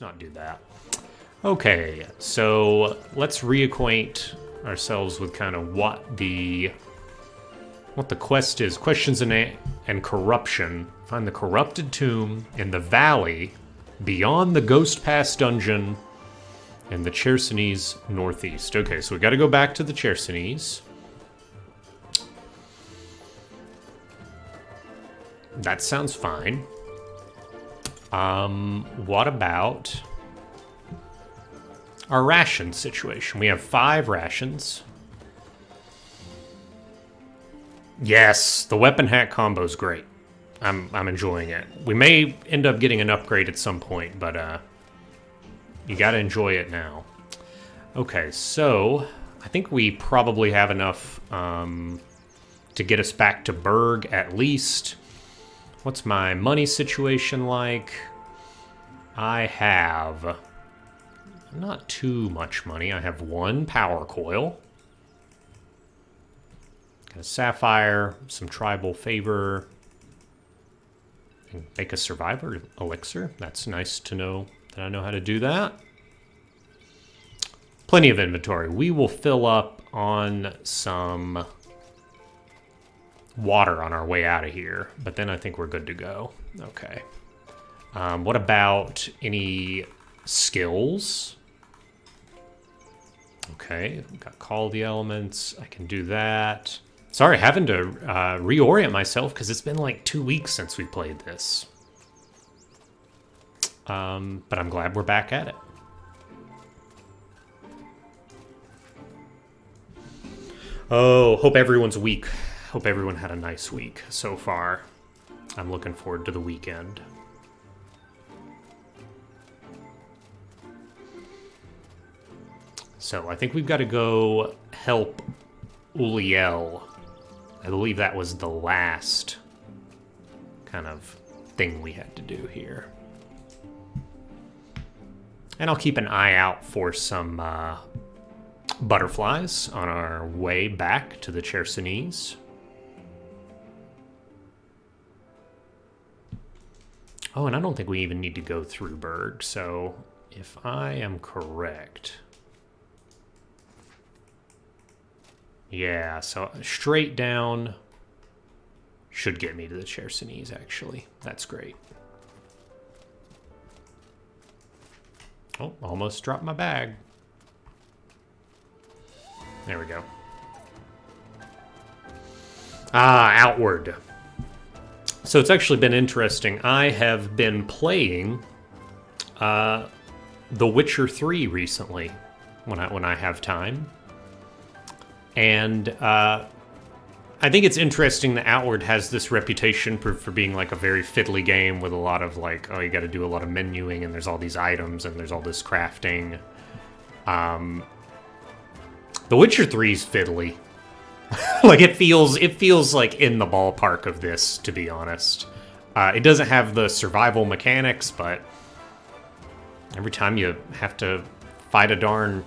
not do that. Okay, so let's reacquaint ourselves with kind of what the quest is. Questions and corruption. Find the corrupted tomb in the valley beyond the Ghost Pass dungeon in the Chersonese northeast. Okay, so we got to go back to the Chersonese. That sounds fine. What about our ration situation? We have 5 rations. Yes, the weapon hack combo is great. I'm enjoying it. We may end up getting an upgrade at some point, but you gotta enjoy it now. Okay, so I think we probably have enough to get us back to Berg at least. What's my money situation like? I have not too much money. I have 1 power coil. Got a sapphire, some tribal favor. And make a survivor elixir. That's nice to know that I know how to do that. Plenty of inventory. We will fill up on some water on our way out of here, but then I think we're good to go. Okay. What about any skills? Okay, got Call the Elements. I can do that. Sorry, having to reorient myself because it's been like 2 weeks since we played this. But I'm glad we're back at it. Oh, hope everyone's week. Hope everyone had a nice week so far. I'm looking forward to the weekend. So I think we've got to go help Uliel. I believe that was the last kind of thing we had to do here. And I'll keep an eye out for some butterflies on our way back to the Chersonese. Oh, and I don't think we even need to go through Berg, so if I am correct... Yeah, so straight down should get me to the Chersonese, actually. That's great. Oh, almost dropped my bag. There we go. Ah, outward. So it's actually been interesting. I have been playing The Witcher 3 recently when I have time. And I think it's interesting that Outward has this reputation for being like a very fiddly game with a lot of like, oh, you got to do a lot of menuing and there's all these items and there's all this crafting. The Witcher 3 is fiddly. Like it feels like in the ballpark of this, to be honest. It doesn't have the survival mechanics, but every time you have to fight a darn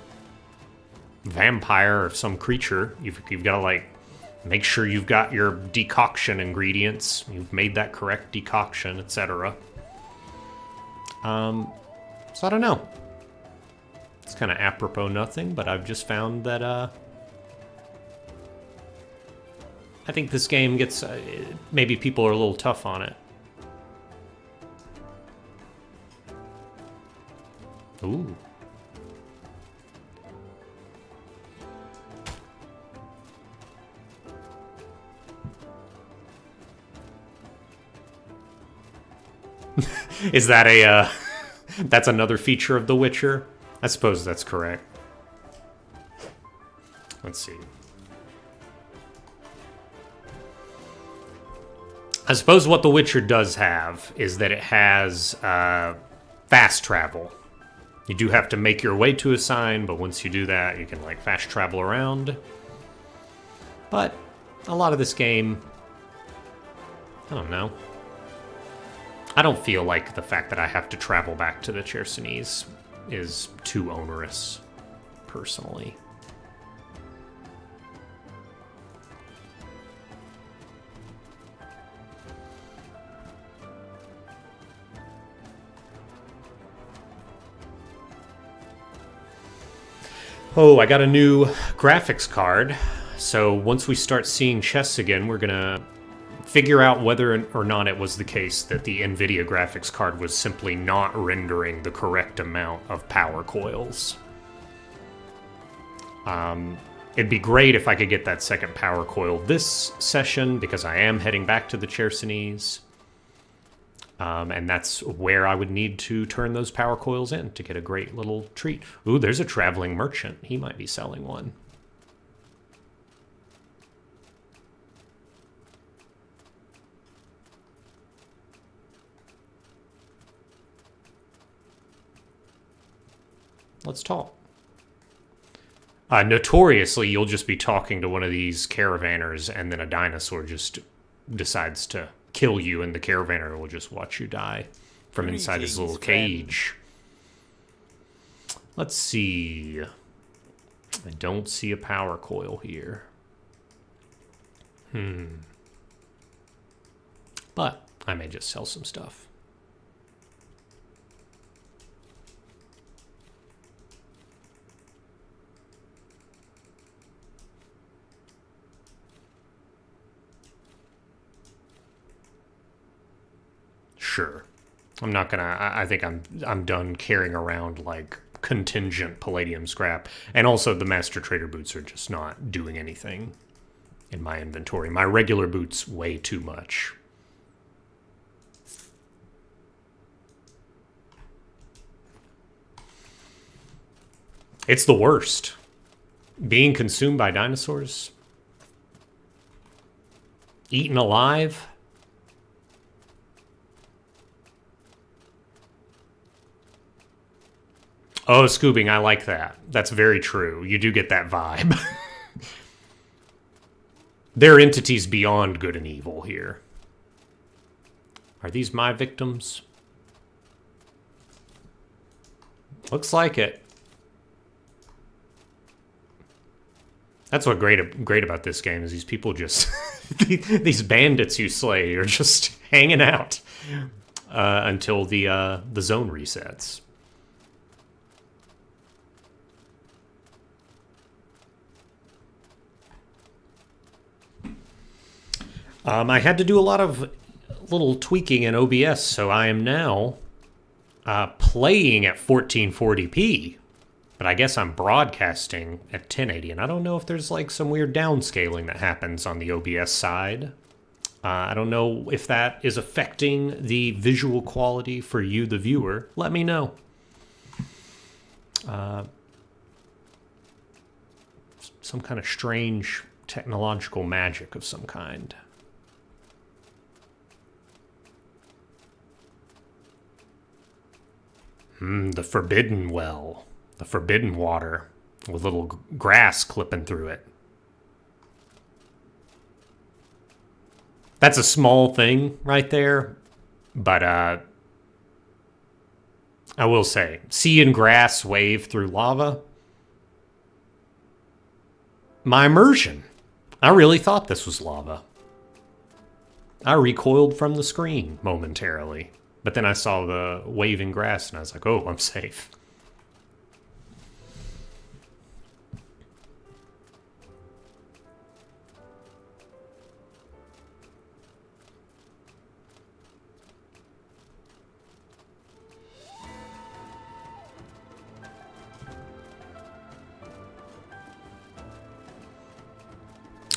vampire or some creature, you've got to like make sure you've got your decoction ingredients, you've made that correct decoction, etc. So I don't know. It's kind of apropos nothing, but I've just found that I think this game gets maybe people are a little tough on it. Ooh. Is that a, that's another feature of The Witcher? I suppose that's correct. Let's see. I suppose what The Witcher does have is that it has fast travel. You do have to make your way to a sign, but once you do that, you can like fast travel around. But a lot of this game, I don't know. I don't feel like the fact that I have to travel back to the Chersonese is too onerous, personally. Oh, I got a new graphics card. So once we start seeing chests again, we're gonna figure out whether or not it was the case that the NVIDIA graphics card was simply not rendering the correct amount of power coils. It'd be great if I could get that second power coil this session, because I am heading back to the Chersonese. And that's where I would need to turn those power coils in to get a great little treat. Ooh, there's a traveling merchant. He might be selling one. Let's talk. Notoriously, you'll just be talking to one of these caravanners, and then a dinosaur just decides to kill you, and the caravaner will just watch you die from inside his little cage. Let's see. I don't see a power coil here. But I may just sell some stuff. Sure. I'm not gonna. I think I'm done carrying around like contingent palladium scrap, and also the master trader boots are just not doing anything in my inventory. My regular boots weigh too much. It's the worst. Being consumed by dinosaurs, eaten alive. Oh, scoobing, I like that. That's very true. You do get that vibe. There are entities beyond good and evil here. Are these my victims? Looks like it. That's what great about this game is these people just... these bandits you slay are just hanging out until the zone resets. I had to do a lot of little tweaking in OBS, so I am now playing at 1440p, but I guess I'm broadcasting at 1080, and I don't know if there's like some weird downscaling that happens on the OBS side. I don't know if that is affecting the visual quality for you, the viewer. Let me know. Some kind of strange technological magic of some kind. The forbidden well. The forbidden water with little grass clipping through it. That's a small thing right there, but I will say, seeing grass wave through lava, my immersion. I really thought this was lava. I recoiled from the screen momentarily. But then I saw the waving grass, and I was like, oh, I'm safe.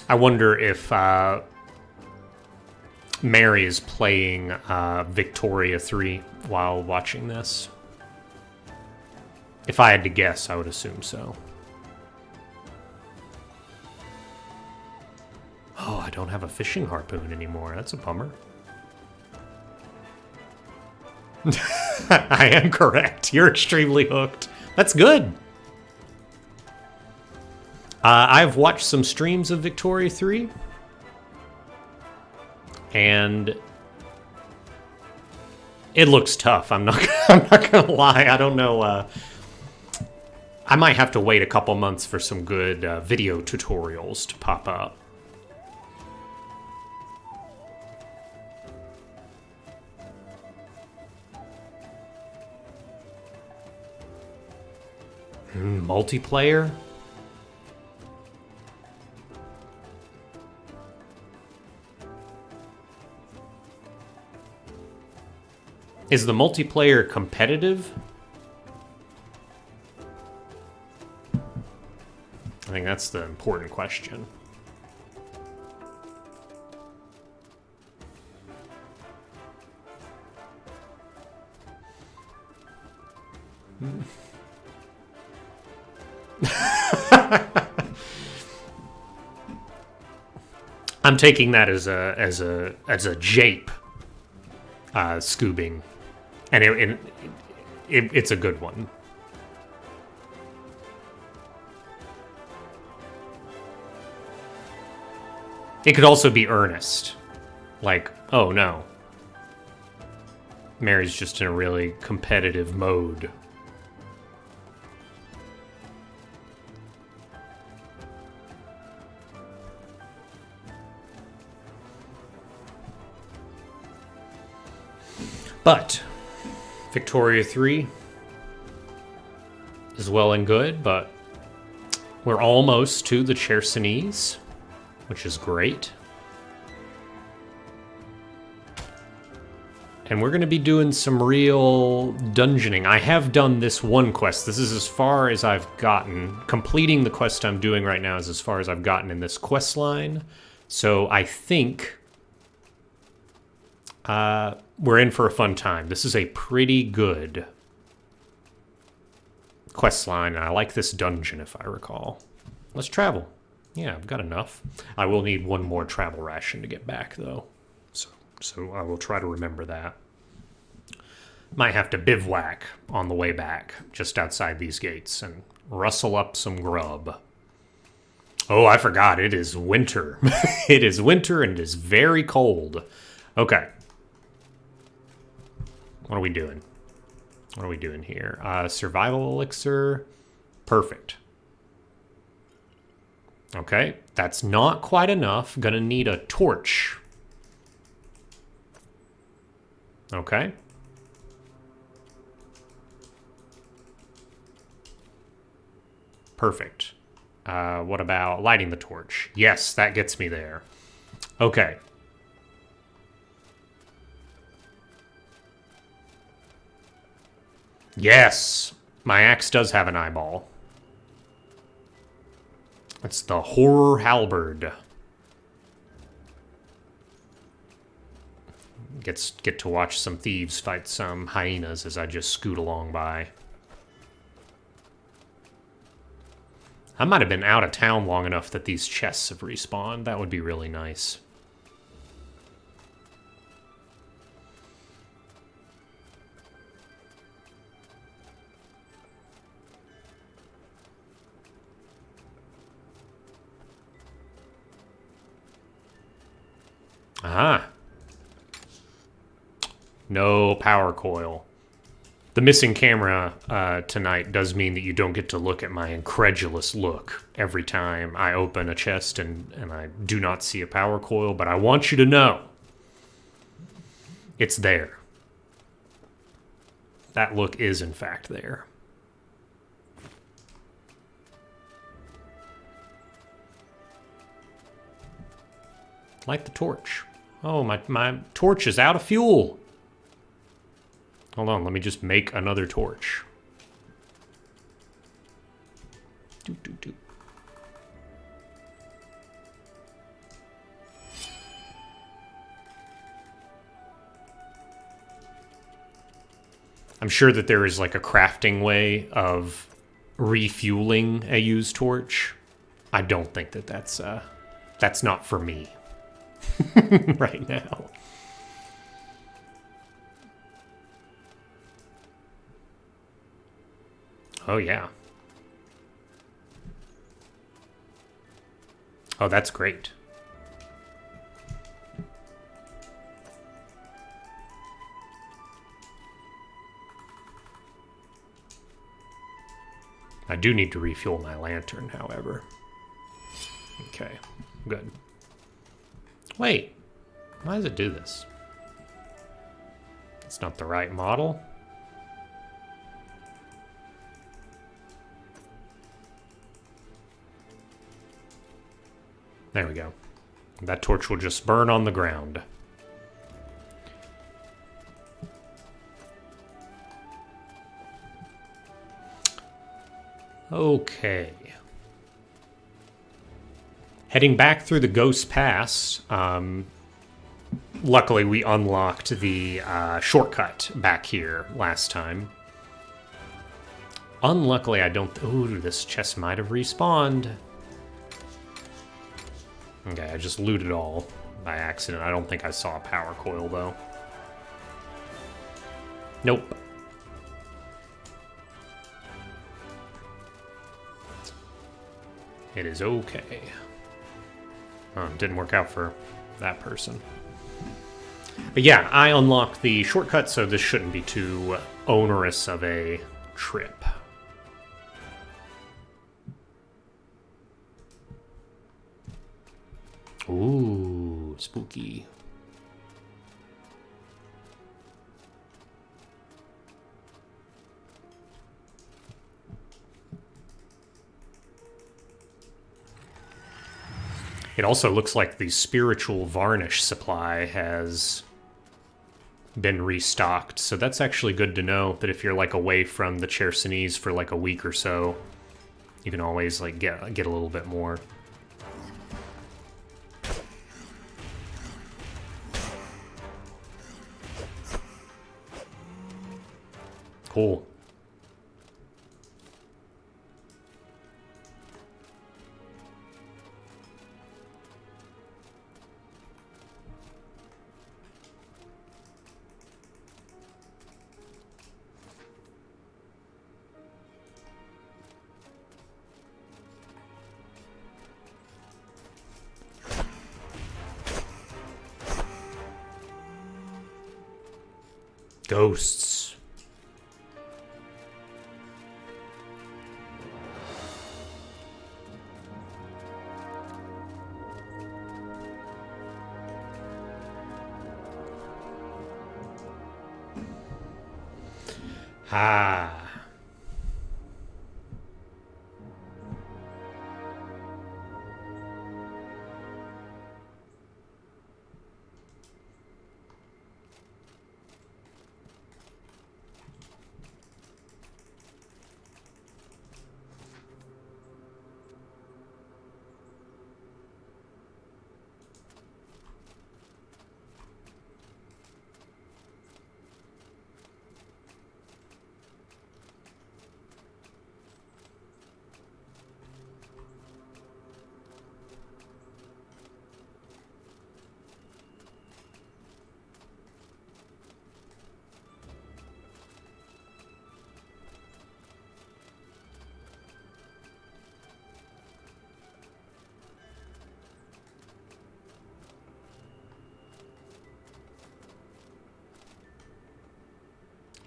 I wonder if Mary is playing Victoria 3 while watching this. If I had to guess, I would assume so. Oh, I don't have a fishing harpoon anymore. That's a bummer. I am correct. You're extremely hooked. That's good. I've watched some streams of Victoria 3. And it looks tough. I'm not gonna lie. I don't know. I might have to wait a couple months for some good video tutorials to pop up. Multiplayer? Is the multiplayer competitive? I think that's the important question. I'm taking that as a jape scoobing, and it's a good one. It could also be earnest, like, oh no, Mary's just in a really competitive mode. But Victoria 3 is well and good, but we're almost to the Chersonese, which is great. And we're going to be doing some real dungeoning. I have done this one quest. This is as far as I've gotten. Completing the quest I'm doing right now is as far as I've gotten in this quest line. So I think we're in for a fun time. This is a pretty good quest line, and I like this dungeon, if I recall. Let's travel. Yeah, I've got enough. I will need one more travel ration to get back, though. So I will try to remember that. Might have to bivouac on the way back, just outside these gates, and rustle up some grub. Oh, I forgot. It is winter. It is winter, and it is very cold. Okay. What are we doing? What are we doing here? Survival elixir. Perfect. Okay, that's not quite enough. Gonna need a torch. Okay. Perfect. What about lighting the torch? Yes, that gets me there. Okay. Yes, my axe does have an eyeball. It's the horror halberd. Get to watch some thieves fight some hyenas as I just scoot along by. I might have been out of town long enough that these chests have respawned. That would be really nice. Ah. No power coil. The missing camera tonight does mean that you don't get to look at my incredulous look every time I open a chest and I do not see a power coil, but I want you to know it's there. That look is, in fact, there. Light the torch. Oh, my torch is out of fuel. Hold on, let me just make another torch. Doop. I'm sure that there is like a crafting way of refueling a used torch. I don't think that that's not for me right now. Oh, yeah. Oh, that's great. I do need to refuel my lantern, however. Okay, good. Wait, why does it do this? It's not the right model. There we go. That torch will just burn on the ground. Okay. Heading back through the Ghost Pass, luckily we unlocked the shortcut back here last time. Unluckily, I don't... Ooh, this chest might have respawned. Okay, I just looted all by accident. I don't think I saw a power coil, though. Nope. It is okay. Oh, it didn't work out for that person. But yeah, I unlocked the shortcut, so this shouldn't be too onerous of a trip. Ooh, spooky. It also looks like the spiritual varnish supply has been restocked, so that's actually good to know, that if you're like away from the Chersonese for like a week or so, you can always like get a little bit more. Cool. Ghosts. Ah.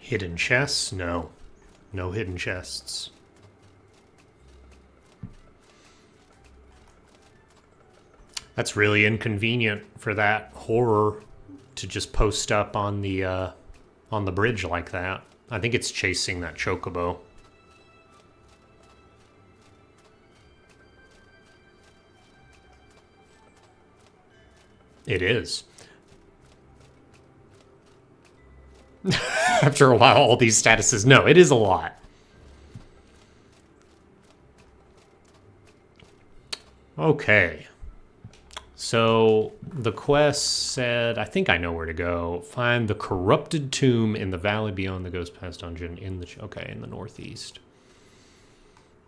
Hidden chests? No. No hidden chests. That's really inconvenient for that horror to just post up on the bridge like that. I think it's chasing that chocobo. It is. After a while, all these statuses. No, it is a lot. Okay. So the quest said, I think I know where to go. Find the corrupted tomb in the valley beyond the Ghost Pass dungeon in the northeast.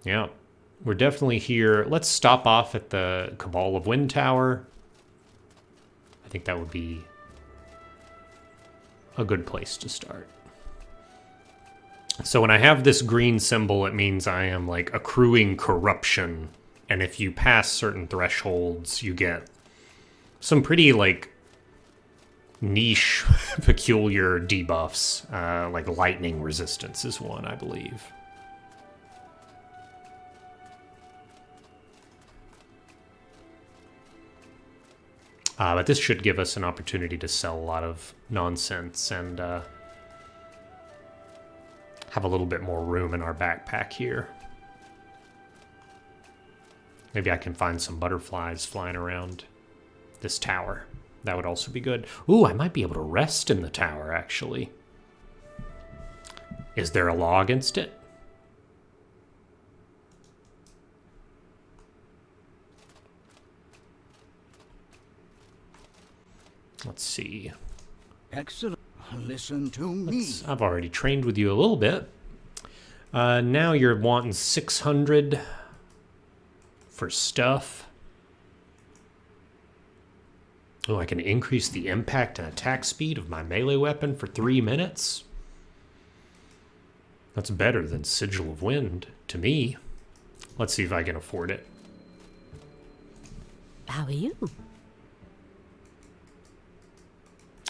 Yeah, we're definitely here. Let's stop off at the Cabal of Wind Tower. I think that would be a good place to start. So when I have this green symbol, it means I am like accruing corruption. And if you pass certain thresholds, you get some pretty like niche, peculiar debuffs. Like lightning resistance is one, I believe. But this should give us an opportunity to sell a lot of nonsense and have a little bit more room in our backpack here. Maybe I can find some butterflies flying around this tower. That would also be good. Ooh, I might be able to rest in the tower, actually. Is there a law against it? Let's see. Excellent. Listen to me. I've already trained with you a little bit. Now you're wanting 600 for stuff. Oh, I can increase the impact and attack speed of my melee weapon for 3 minutes. That's better than Sigil of Wind to me. Let's see if I can afford it. How are you?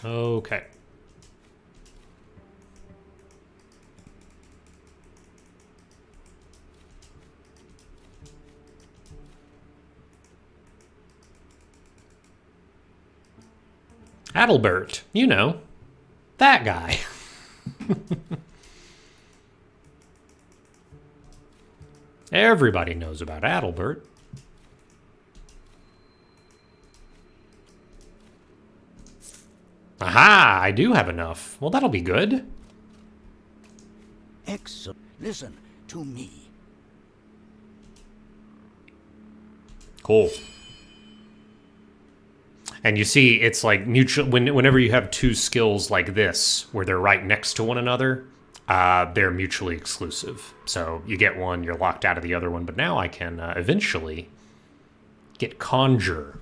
Okay. Adalbert, you know, that guy. Everybody knows about Adalbert. Aha, I do have enough. Well, that'll be good. Excellent. Listen to me. Cool. And you see, it's like mutual. Whenever you have two skills like this, where they're right next to one another, they're mutually exclusive. So you get one, you're locked out of the other one. But now I can eventually get Conjure,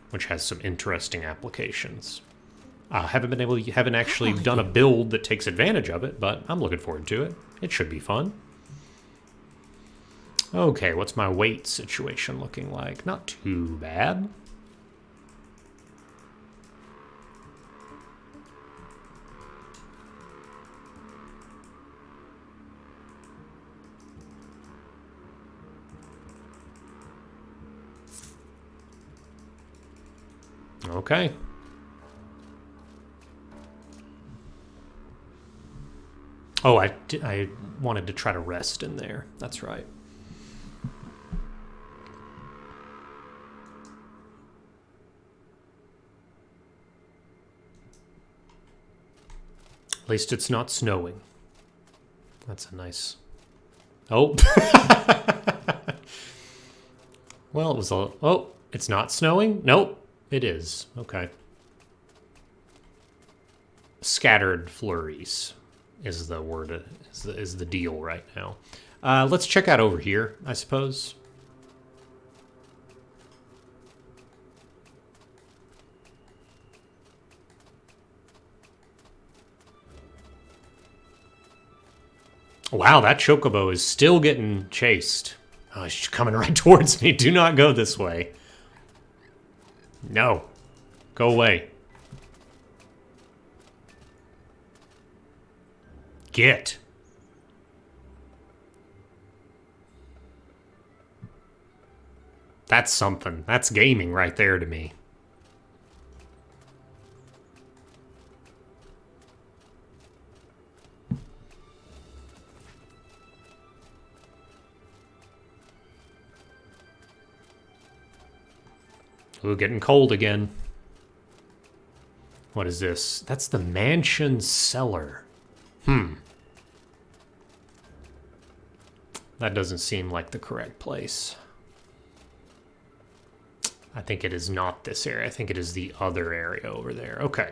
which has some interesting applications. Haven't actually done a build that takes advantage of it, but I'm looking forward to it. It should be fun. Okay, what's my weight situation looking like? Not too bad. Okay. Oh, I wanted to try to rest in there. That's right. At least it's not snowing. That's a nice... Oh. Well, it was a... Oh, it's not snowing? Nope. It is. Okay. Scattered flurries is the word, is the deal right now. Let's check out over here, I suppose. Wow, that chocobo is still getting chased. Oh, she's coming right towards me. Do not go this way. No. Go away. Get. That's something. That's gaming right there to me. Ooh, getting cold again. What is this? That's the mansion cellar. That doesn't seem like the correct place. I think it is not this area. I think it is the other area over there. Okay.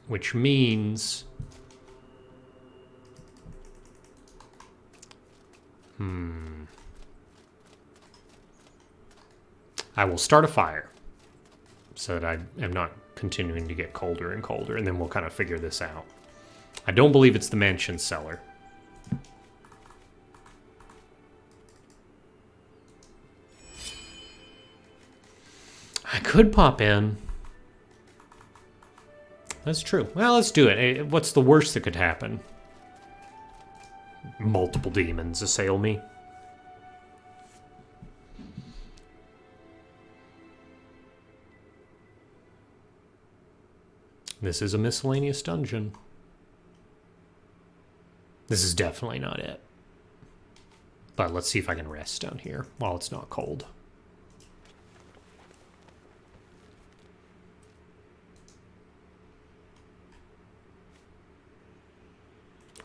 Which means... I will start a fire so that I am not continuing to get colder and colder, and then we'll kind of figure this out. I don't believe it's the mansion cellar. I could pop in. That's true. Well, let's do it. What's the worst that could happen? Multiple demons assail me. This is a miscellaneous dungeon. This is definitely not it. But let's see if I can rest down here while it's not cold.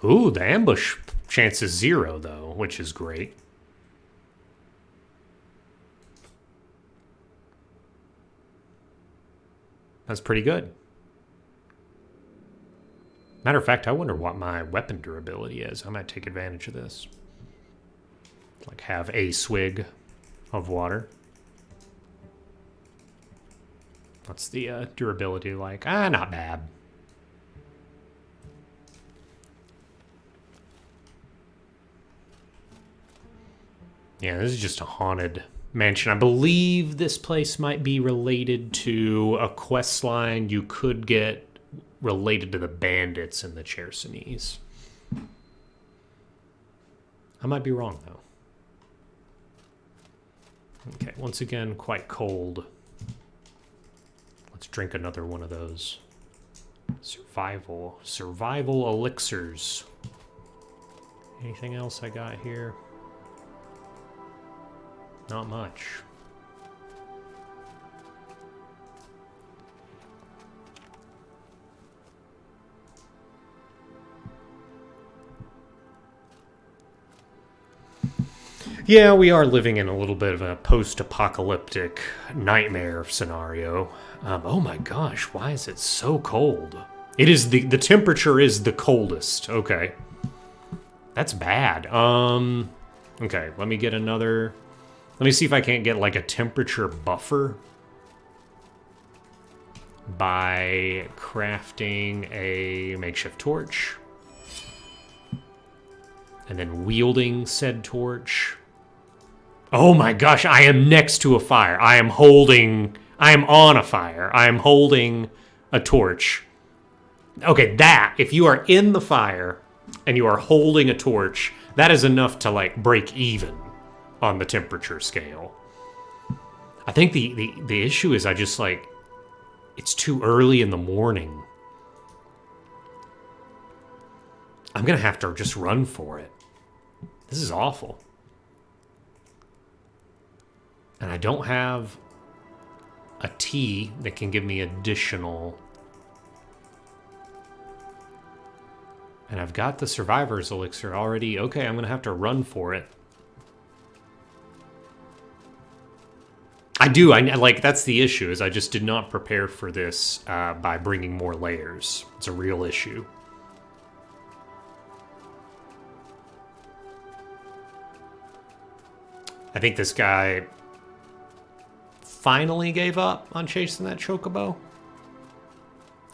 Ooh, the ambush chance is 0, though, which is great. That's pretty good. Matter of fact, I wonder what my weapon durability is. I might take advantage of this. Like have a swig of water. What's the durability like? Not bad. Yeah, this is just a haunted mansion. I believe this place might be related to a quest line you could get related to the bandits in the Chersonese. I might be wrong, though. Okay, once again, quite cold. Let's drink another one of those. Survival elixirs. Anything else I got here? Not much. Yeah, we are living in a little bit of a post-apocalyptic nightmare scenario. Oh my gosh, why is it so cold? It is the temperature is the coldest. Okay. That's bad. Okay, let me get another. Let me see if I can't get like a temperature buffer by crafting a makeshift torch and then wielding said torch. Oh my gosh, I am next to a fire. I am on a fire. I am holding a torch. Okay, if you are in the fire and you are holding a torch, that is enough to like break even on the temperature scale. I think the issue is I just like, it's too early in the morning. I'm gonna have to just run for it. This is awful. And I don't have a tea that can give me additional. And I've got the survivor's elixir already. Okay, I'm gonna have to run for it. I like, that's the issue, is I just did not prepare for this by bringing more layers. It's a real issue. I think this guy finally gave up on chasing that chocobo.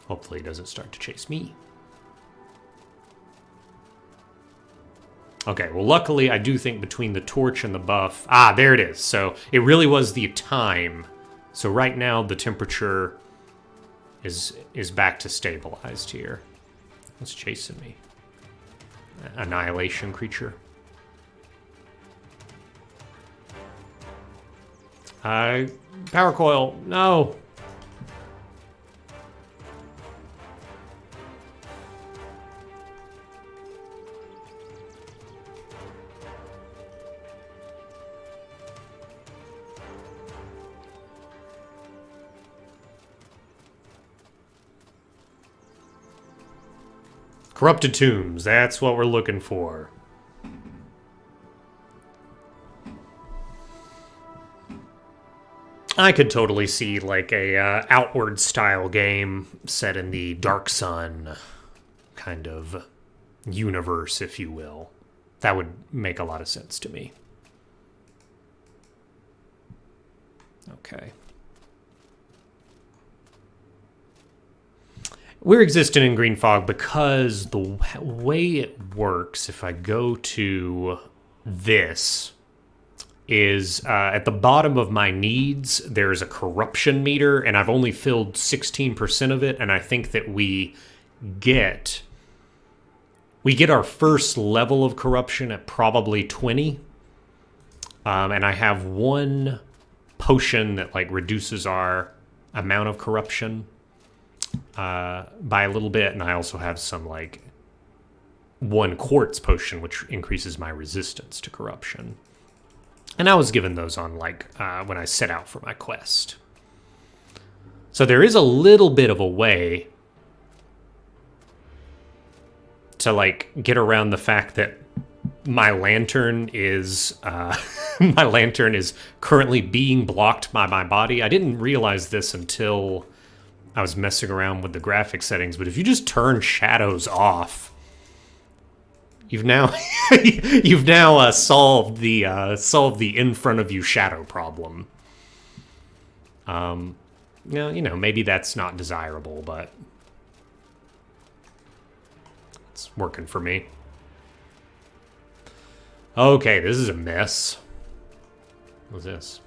Hopefully he doesn't start to chase me. Okay, well, luckily, I do think between the torch and the buff... Ah, there it is. So it really was the time. So right now, the temperature is back to stabilized here. What's chasing me? Annihilation creature. Power coil. No. Corrupted tombs, that's what we're looking for. I could totally see like a Outward style game set in the Dark Sun kind of universe, if you will. That would make a lot of sense to me. Okay. We're existing in green fog because the way it works, if I go to this, is at the bottom of my needs, there's a corruption meter, and I've only filled 16% of it, and I think that we get our first level of corruption at probably 20. And I have one potion that like reduces our amount of corruption by a little bit, and I also have some like one quartz potion which increases my resistance to corruption. And I was given those on like when I set out for my quest. So there is a little bit of a way to like get around the fact that my lantern is currently being blocked by my body. I didn't realize this until I was messing around with the graphic settings, but if you just turn shadows off, you've now solved the in front of you shadow problem. Maybe that's not desirable, but it's working for me. Okay, this is a mess. What's this?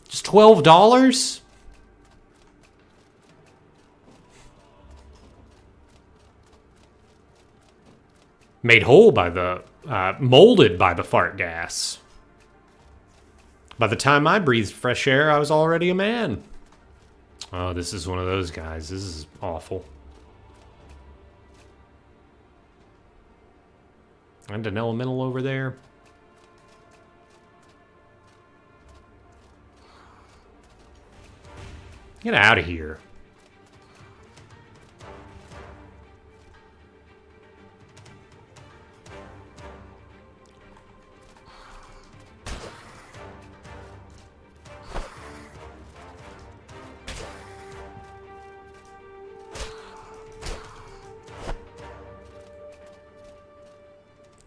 Just $12? Made whole by the... molded by the fart gas. By the time I breathed fresh air, I was already a man. Oh, this is one of those guys. This is awful. And an elemental over there. Get out of here.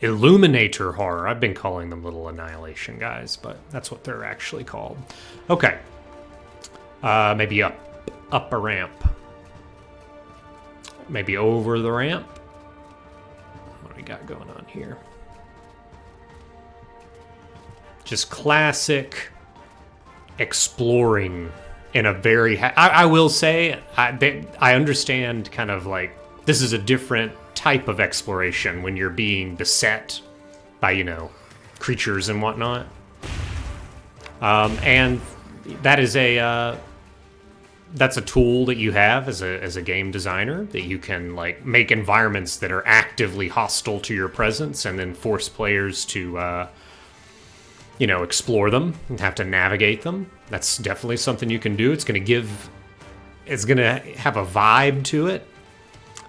Illuminator horror. I've been calling them little annihilation guys, but that's what they're actually called. Okay. Maybe up a ramp. Maybe over the ramp. What do we got going on here? Just classic exploring in a very... I will say, I understand kind of like, this is a different type of exploration when you're being beset by, creatures and whatnot. And that is that's a tool that you have as a game designer, that you can like make environments that are actively hostile to your presence and then force players to explore them and have to navigate them. That's definitely something you can do. It's going to have a vibe to it.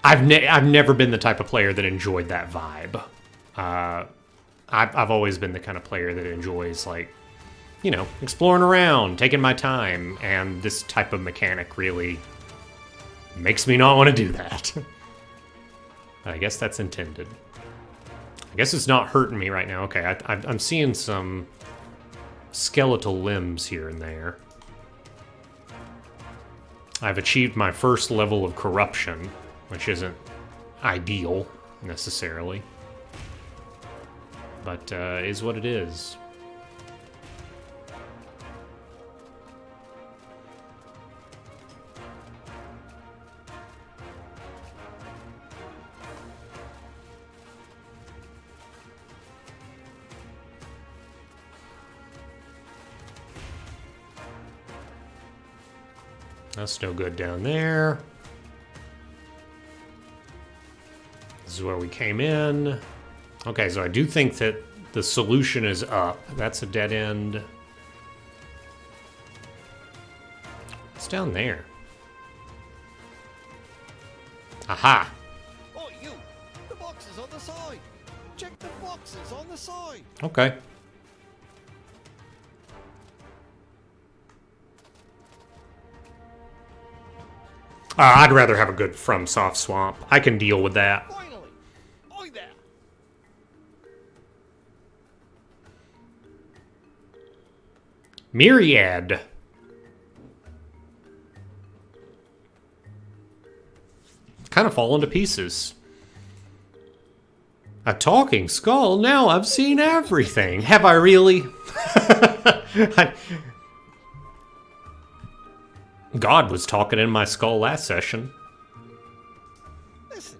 I've never been the type of player that enjoyed that vibe. I've always been the kind of player that enjoys like, exploring around, taking my time, and this type of mechanic really makes me not want to do that. I guess that's intended. I guess it's not hurting me right now. Okay, I'm seeing some skeletal limbs here and there. I've achieved my first level of corruption, which isn't ideal, necessarily. But is what it is. That's no good down there. This is where we came in. Okay, so I do think that the solution is up. That's a dead end. What's down there? Aha! Oh, you! The box is on the side! Check the boxes on the side! Okay. I'd rather have a good FromSoft swamp. I can deal with that. Finally! Oi there! Myriad. Kind of fallen to pieces. A talking skull? Now I've seen everything. Have I really? God was talking in my skull last session. Listen.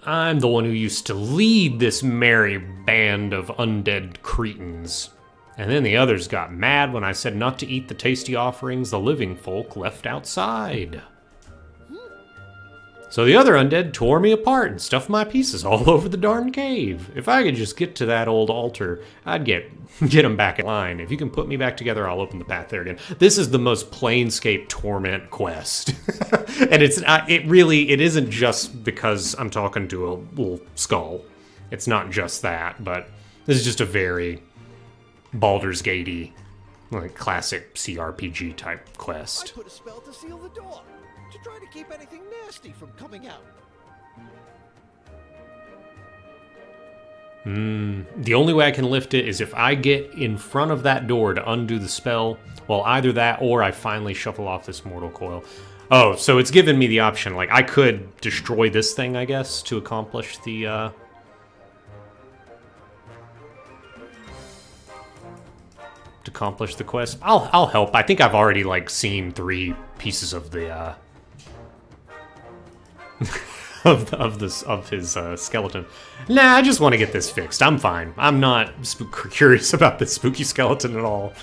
I'm the one who used to lead this merry band of undead cretins. And then the others got mad when I said not to eat the tasty offerings the living folk left outside. So the other undead tore me apart and stuffed my pieces all over the darn cave. If I could just get to that old altar, I'd get them back in line. If you can put me back together, I'll open the path there again. This is the most Planescape Torment quest. And it isn't just because I'm talking to a little skull. It's not just that, but this is just a very Baldur's Gate-y, like classic CRPG type I quest. put a spell to seal the door, to try to keep anything nasty from coming out. The only way I can lift it is if I get in front of that door to undo the spell. Well, either that or I finally shuffle off this mortal coil. Oh, so it's given me the option. Like, I could destroy this thing, I guess, to accomplish the, to accomplish the quest. I'll help. I think I've already, like, seen 3 pieces of the, of his skeleton. Nah, I just want to get this fixed. I'm fine. I'm not curious about this spooky skeleton at all.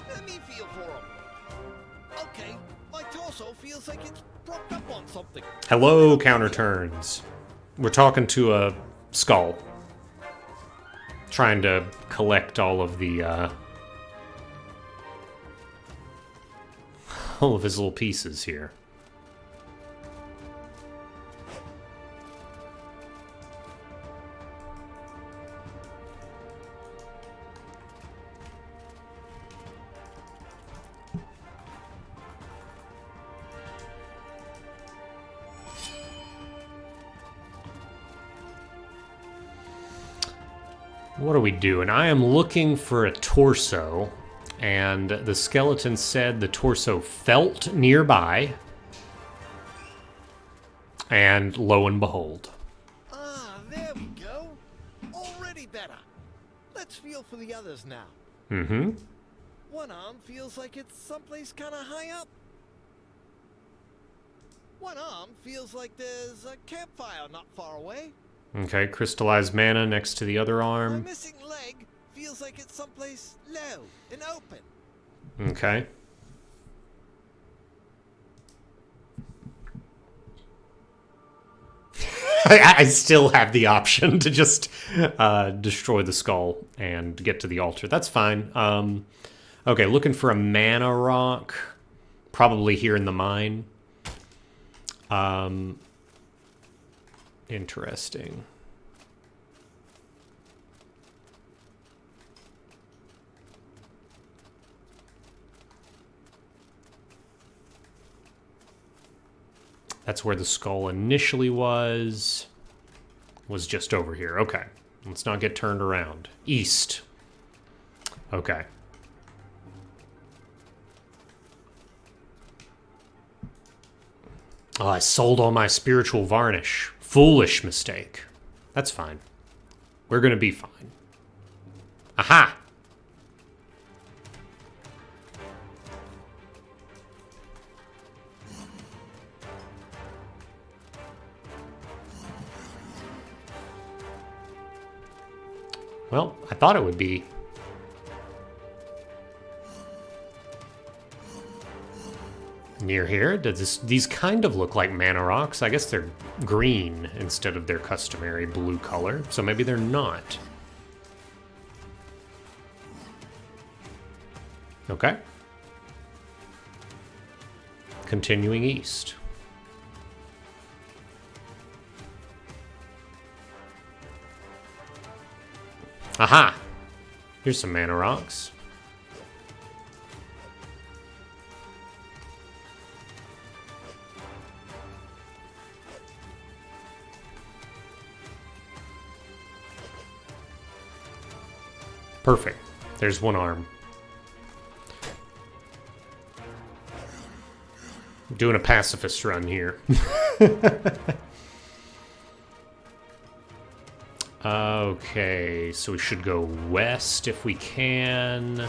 Let me feel for him. Okay, my torso feels like it's propped up on something. Hello, counter turns. We're talking to a skull. Trying to collect all of the, all of his little pieces here. What are we doing? I am looking for a torso, and the skeleton said the torso felt nearby, and lo and behold. Ah, there we go. Already better. Let's feel for the others now. Mm-hmm. One arm feels like it's someplace kind of high up. One arm feels like there's a campfire not far away. Okay, crystallized mana next to the other My arm. missing leg feels like it's someplace low and open. Okay. I still have the option to just destroy the skull and get to the altar. That's fine. Okay, looking for a mana rock. Probably here in the mine. Interesting. That's where the skull initially was just over here. Okay, let's not get turned around. East. Okay. Oh, I sold all my spiritual varnish. Foolish mistake. That's fine. We're gonna be fine. Aha! Well, I thought it would be. Near here, these kind of look like mana rocks. I guess they're green instead of their customary blue color, so maybe they're not. Okay. Continuing east. Aha! Here's some mana rocks. Perfect. There's one arm. Doing a pacifist run here. Okay, so we should go west if we can.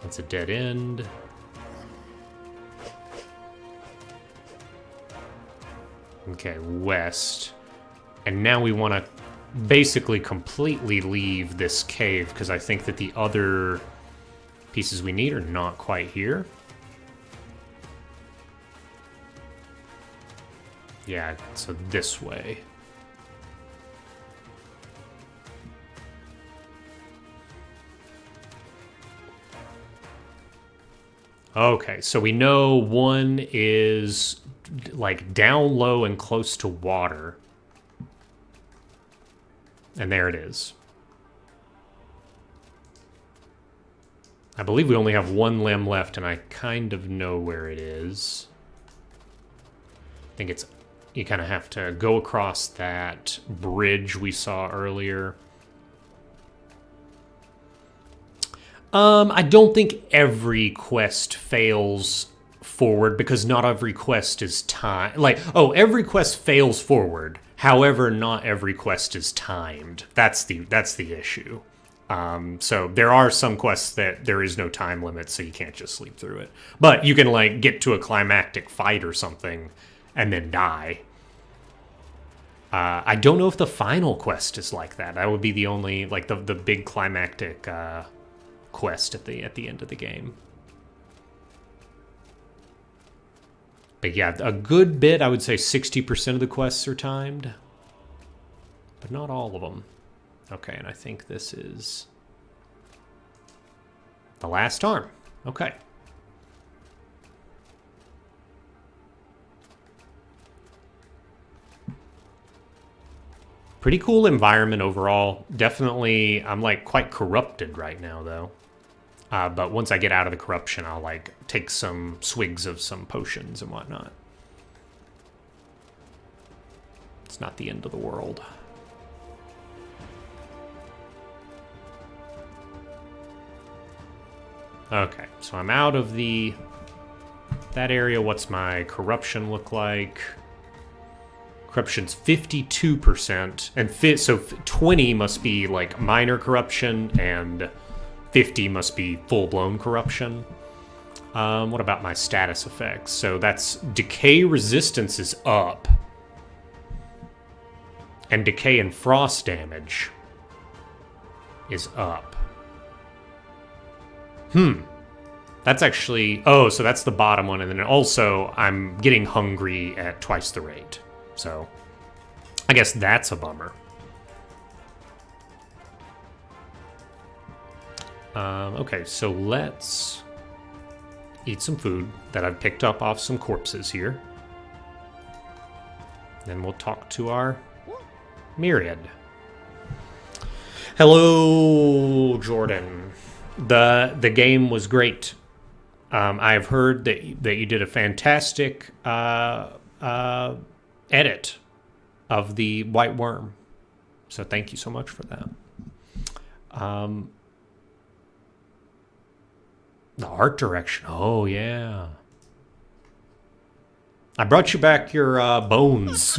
That's a dead end. Okay, west. And now we want to basically completely leave this cave because I think that the other pieces we need are not quite here. Yeah, so this way. Okay, so we know one is like down low and close to water. And there it is. I believe we only have one limb left, and I kind of know where it is. I think it's... You kind of have to go across that bridge we saw earlier. I don't think every quest fails forward, because not every quest is timed. Like, oh, every quest fails forward. However, not every quest is timed. That's the issue. So there are some quests that there is no time limit, so you can't just sleep through it. But you can, like, get to a climactic fight or something and then die. I don't know if the final quest is like that. That would be the only, like, the big climactic quest at the end of the game. But yeah, a good bit, I would say 60% of the quests are timed. But not all of them. Okay, and I think this is the last arm. Okay. Pretty cool environment overall. Definitely, I'm like quite corrupted right now though. But once I get out of the corruption, I'll like take some swigs of some potions and whatnot. It's not the end of the world. Okay, so I'm out of that area. What's my corruption look like? Corruption's 52%, and so 20 must be like minor corruption, and 50 must be full-blown corruption. What about my status effects? So that's decay resistance is up, and decay and frost damage is up. That's actually... Oh, so that's the bottom one. And then also, I'm getting hungry at twice the rate. So, I guess that's a bummer. Okay, so let's eat some food that I've picked up off some corpses here. Then we'll talk to our Myriad. Hello, Jordan. The game was great. I've heard that you did a fantastic edit of the White Worm, so thank you so much for that. The art direction, oh yeah. I brought you back your bones.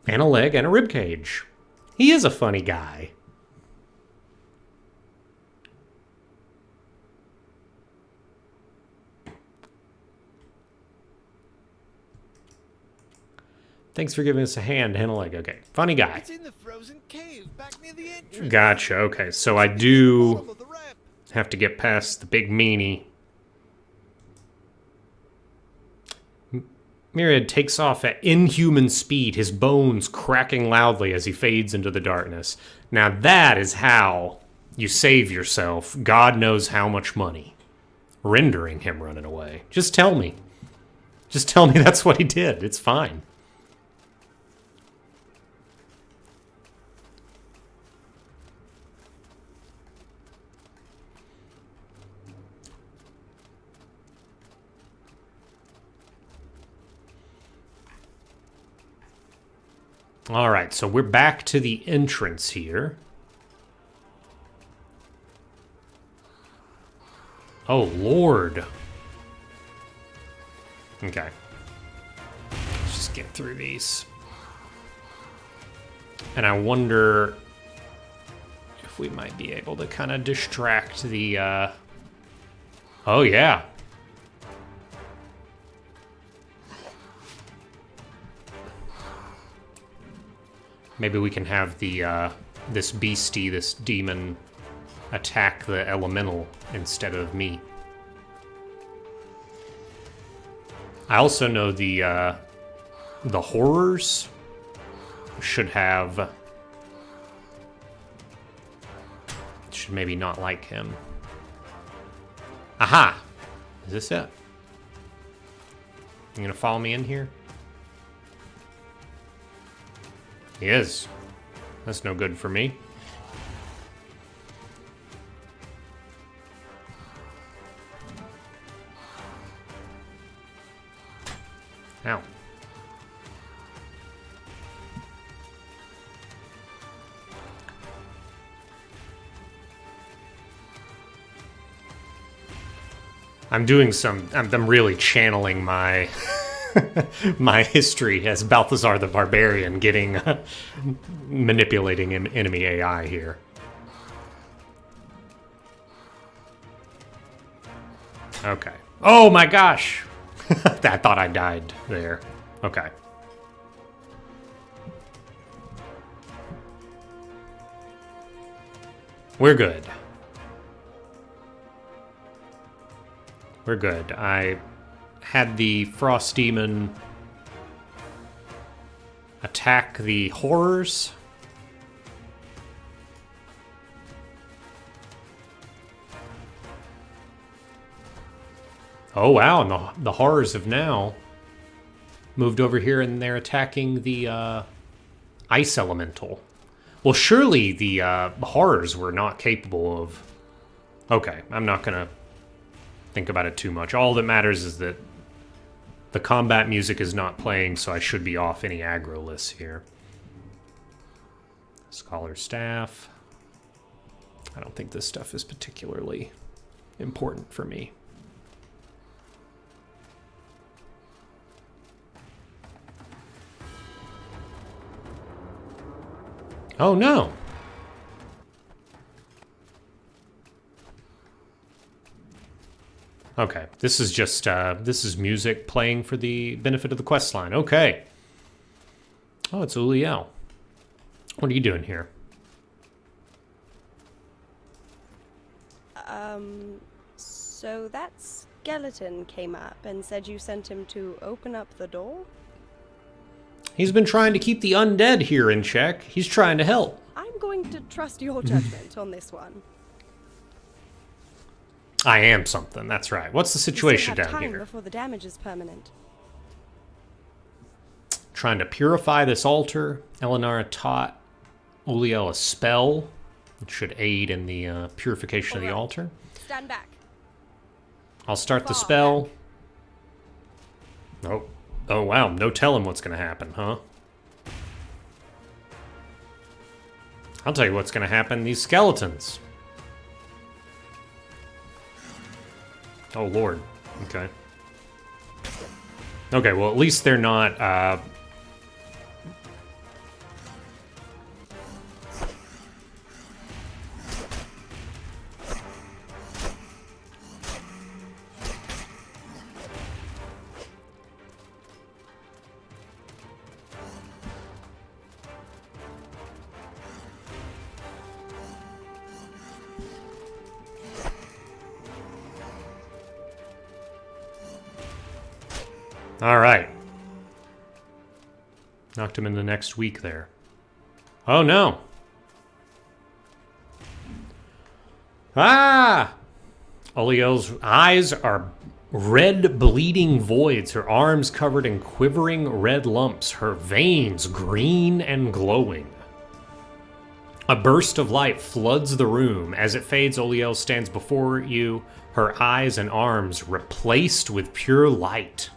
And a leg and a rib cage. He is a funny guy. Thanks for giving us a hand and a leg. Okay, funny guy. It's in the frozen cave back near the entrance. Gotcha. Okay, so I do have to get past the big meanie. Myriad takes off at inhuman speed, his bones cracking loudly as he fades into the darkness. Now that is how you save yourself God knows how much money. Rendering him running away. Just tell me. Just tell me that's what he did. It's fine. All right, so we're back to the entrance here. Oh, Lord. Okay. Let's just get through these. And I wonder if we might be able to kind of distract the... Oh, yeah. Maybe we can have the this beastie, this demon, attack the elemental instead of me. I also know the horrors should maybe not like him. Aha! Is this it? You gonna follow me in here? He is. That's no good for me. Ow. I'm doing some... I'm really channeling my... my history as Balthazar the Barbarian, getting... manipulating an enemy AI here. Okay. Oh my gosh! I thought I died there. Okay. We're good. We're good. I had the Frost Demon attack the horrors. Oh wow, and the horrors have now moved over here and they're attacking the ice elemental. Well, surely the horrors were not capable of... Okay, I'm not gonna think about it too much. All that matters is that the combat music is not playing, so I should be off any aggro lists here. Scholar staff. I don't think this stuff is particularly important for me. Oh no! Okay, this is just, this is music playing for the benefit of the quest line. Okay. Oh, it's Uliel. What are you doing here? So that skeleton came up and said you sent him to open up the door? He's been trying to keep the undead here in check. He's trying to help. I'm going to trust your judgment on this one. I am something, that's right. What's the situation we still have down time here? before the damage is permanent. Trying to purify this altar. Elinara taught Uliel a spell that should aid in the purification of the altar. Stand back. I'll start the Fall spell. Oh. Oh, wow. No telling what's going to happen, huh? I'll tell you what's going to happen. These skeletons. Oh, Lord. Okay. Okay, well, at least they're not... All right. Knocked him in the next week there. Oh, no. Ah! Uliel's eyes are red bleeding voids, her arms covered in quivering red lumps, her veins green and glowing. A burst of light floods the room. As it fades, Uliel stands before you, her eyes and arms replaced with pure light.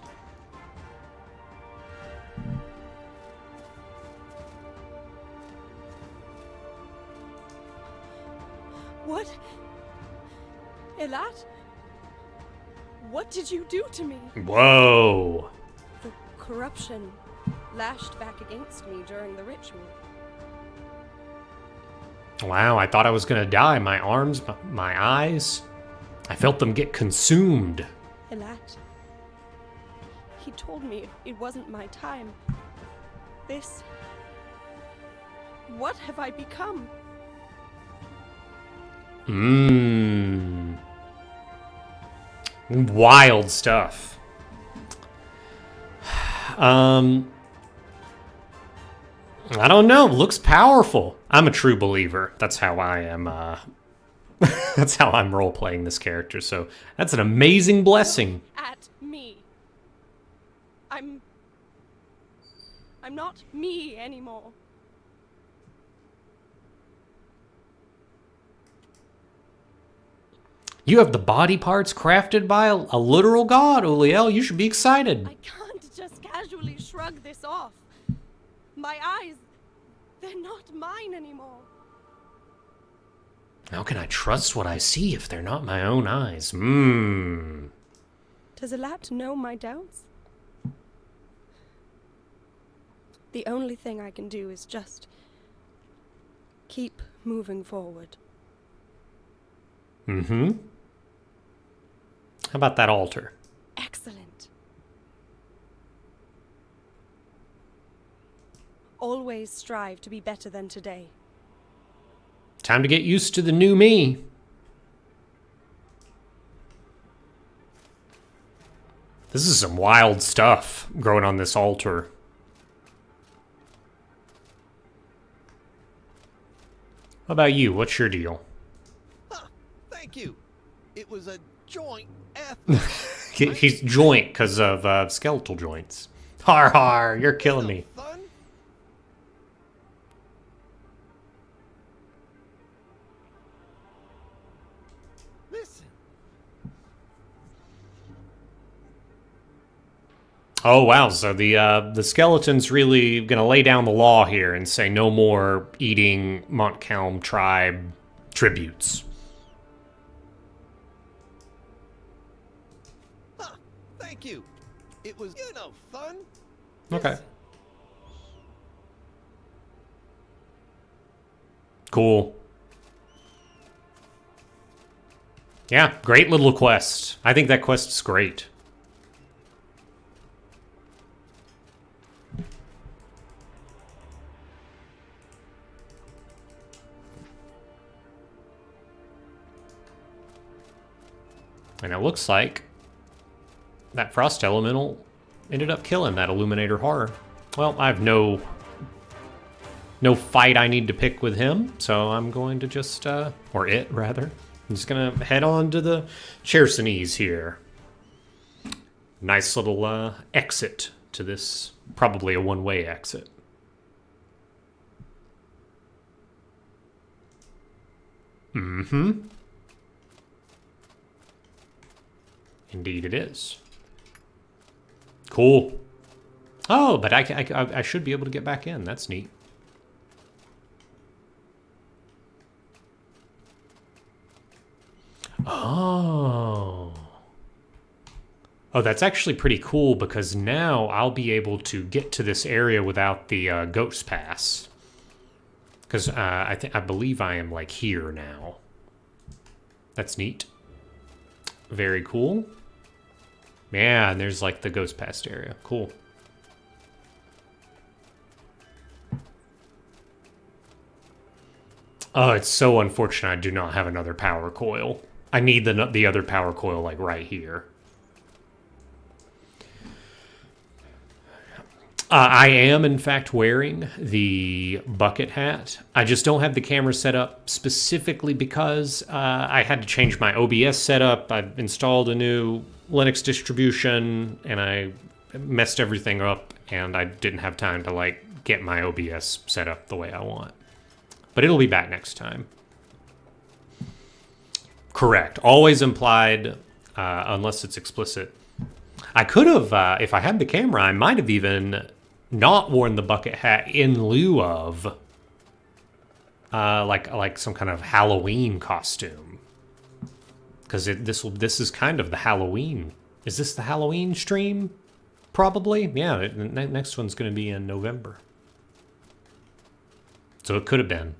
What? Elat? What did you do to me? Whoa. The corruption lashed back against me during the ritual. Wow, I thought I was gonna die. My arms, my eyes, I felt them get consumed. Elat. He told me it wasn't my time. This... What have I become? Wild stuff. I don't know. Looks powerful. I'm a true believer. That's how I am. That's how I'm role-playing this character. So that's an amazing blessing. At me. I'm not me anymore. You have the body parts crafted by a literal god, Uliel. You should be excited. I can't just casually shrug this off. My eyes, they're not mine anymore. How can I trust what I see if they're not my own eyes? Does Alat know my doubts? The only thing I can do is just keep moving forward. How about that altar? Excellent. Always strive to be better than today. Time to get used to the new me. This is some wild stuff growing on this altar. What about you? What's your deal? Huh, thank you. It was a joint effort. He's joint because of skeletal joints. Har har, you're killing me. Fun? Listen. Oh wow, so the skeleton's really gonna lay down the law here and say no more eating Montcalm tribe tributes. Huh, thank you. It was, fun. Okay. Cool. Yeah, great little quest. I think that quest is great. And it looks like that frost elemental ended up killing that Illuminator Horror. Well, I have no fight I need to pick with him, so I'm going to just, or it rather. I'm just gonna head on to the Chersonese here. Nice little exit to this, probably a one-way exit. Indeed it is. Cool. Oh, but I should be able to get back in. That's neat. Oh. Oh, that's actually pretty cool because now I'll be able to get to this area without the ghost pass. Because I believe I am like here now. That's neat. Very cool. Yeah, and there's like the ghost pass area. Cool. Oh, it's so unfortunate I do not have another power coil. I need the other power coil like right here. I am, in fact, wearing the bucket hat. I just don't have the camera set up specifically because I had to change my OBS setup. I installed a new Linux distribution, and I messed everything up, and I didn't have time to, like, get my OBS set up the way I want. But it'll be back next time. Correct. Always implied, unless it's explicit. I could have, if I had the camera, I might have even not worn the bucket hat in lieu of like some kind of Halloween costume, because this is kind of the Halloween. Is this the Halloween stream? Probably. Yeah, the next one's going to be in November, so it could have been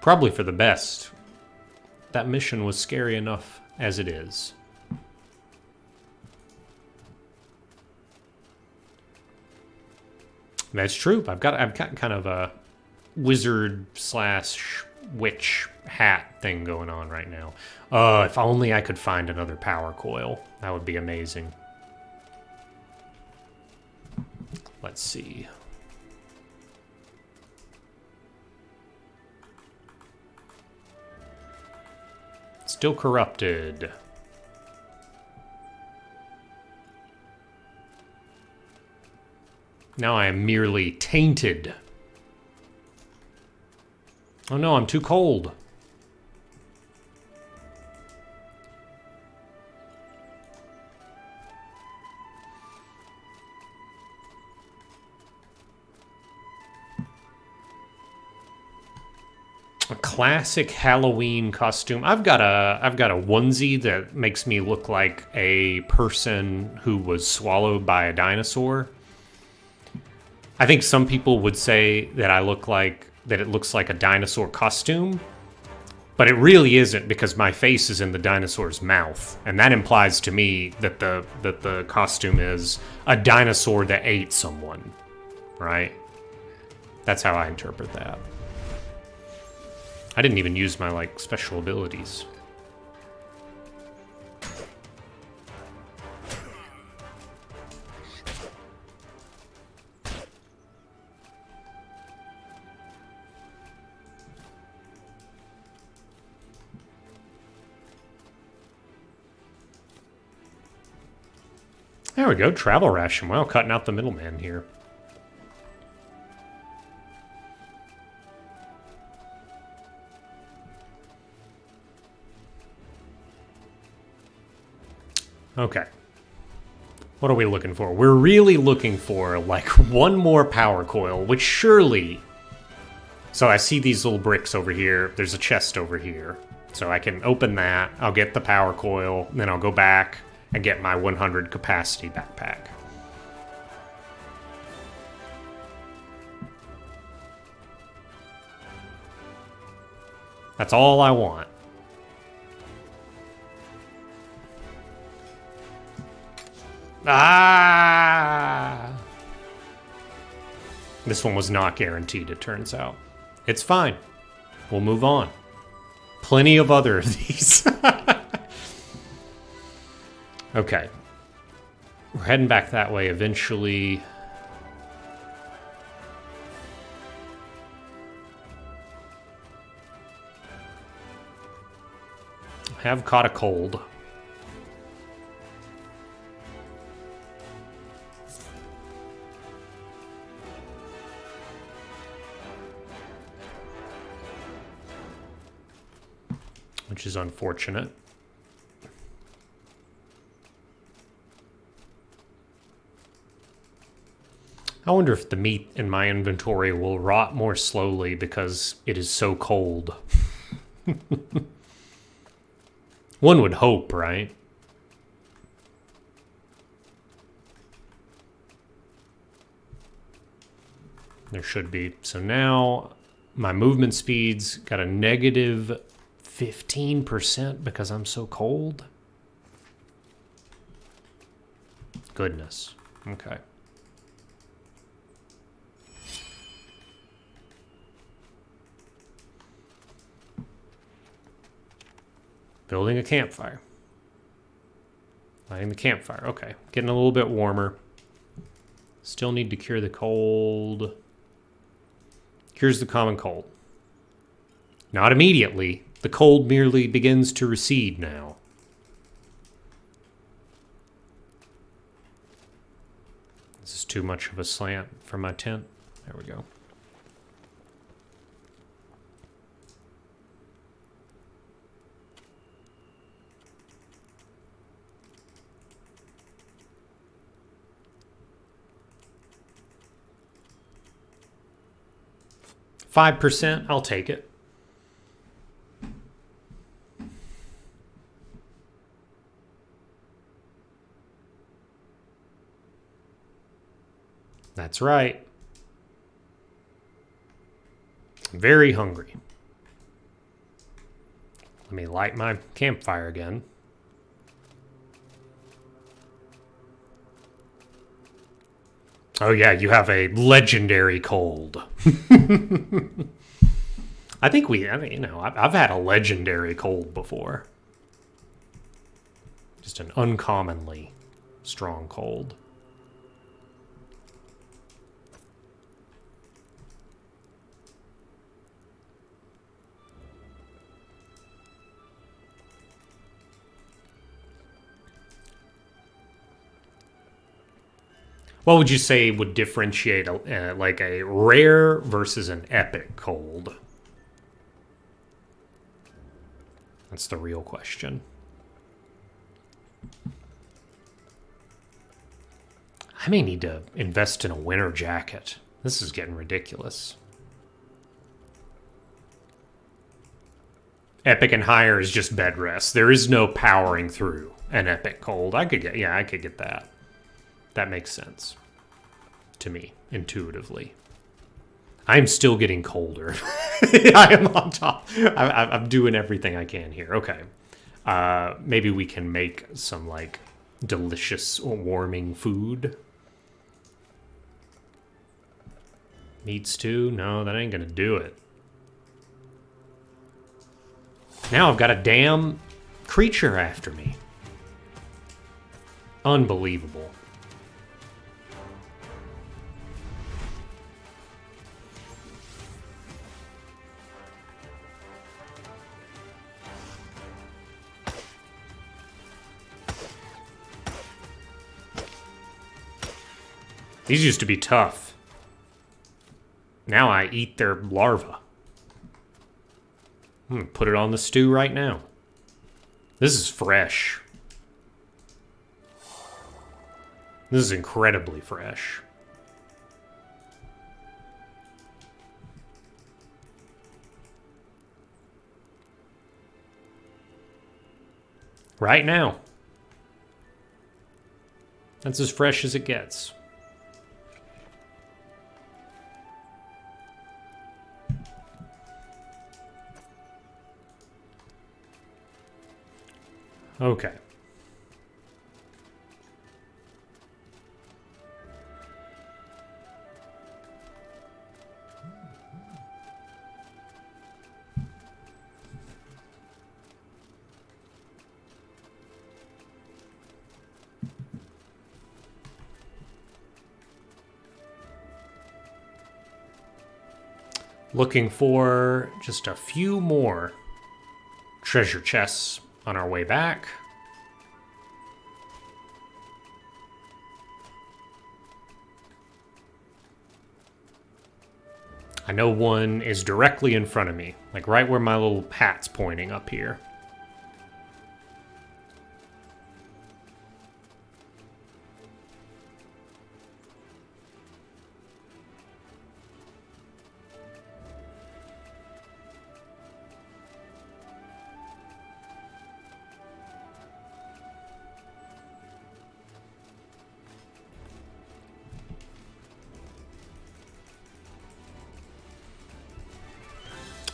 probably for the best. That mission was scary enough as it is. That's true. I've got kind of a wizard slash witch hat thing going on right now. If only I could find another power coil. That would be amazing. Let's see. Still corrupted. Now I am merely tainted. Oh no, I'm too cold. A classic Halloween costume. I've got a onesie that makes me look like a person who was swallowed by a dinosaur. I think some people would say that it looks like a dinosaur costume, but it really isn't because my face is in the dinosaur's mouth, and that implies to me that the costume is a dinosaur that ate someone, right? That's how I interpret that. I didn't even use my, like, special abilities. There we go, travel ration. Wow, cutting out the middleman here. Okay. What are we looking for? We're really looking for, like, one more power coil, which surely... So I see these little bricks over here. There's a chest over here. So I can open that. I'll get the power coil. Then I'll go back and get my 100 capacity backpack. That's all I want. Ah! This one was not guaranteed, it turns out. It's fine. We'll move on. Plenty of other of these. Okay. We're heading back that way eventually. Have caught a cold. Which is unfortunate. I wonder if the meat in my inventory will rot more slowly because it is so cold. One would hope, right? There should be. So now my movement speed's got a negative 15% because I'm so cold. Goodness. Okay. Building a campfire. Lighting the campfire. Okay. Getting a little bit warmer. Still need to cure the cold. Cures the common cold. Not immediately. The cold merely begins to recede now. This is too much of a slant for my tent. There we go. %, I'll take it. That's right. I'm very hungry. Let me light my campfire again. Oh yeah, you have a legendary cold. I mean, you know, I've had a legendary cold before. Just an uncommonly strong cold. What would you say would differentiate like a rare versus an epic cold? That's the real question. I may need to invest in a winter jacket. This is getting ridiculous. Epic and higher is just bed rest. There is no powering through an epic cold. I could get that. That makes sense to me intuitively. I'm still getting colder. I am on top. I'm doing everything I can here. Okay. Maybe we can make some like delicious warming food. Meat stew? No, that ain't gonna do it. Now I've got a damn creature after me. Unbelievable. These used to be tough. Now I eat their larva. I'm gonna put it on the stew right now. This is fresh. This is incredibly fresh. Right now. That's as fresh as it gets. Okay. Looking for just a few more treasure chests on our way back. I know one is directly in front of me, like right where my little hat's pointing up here.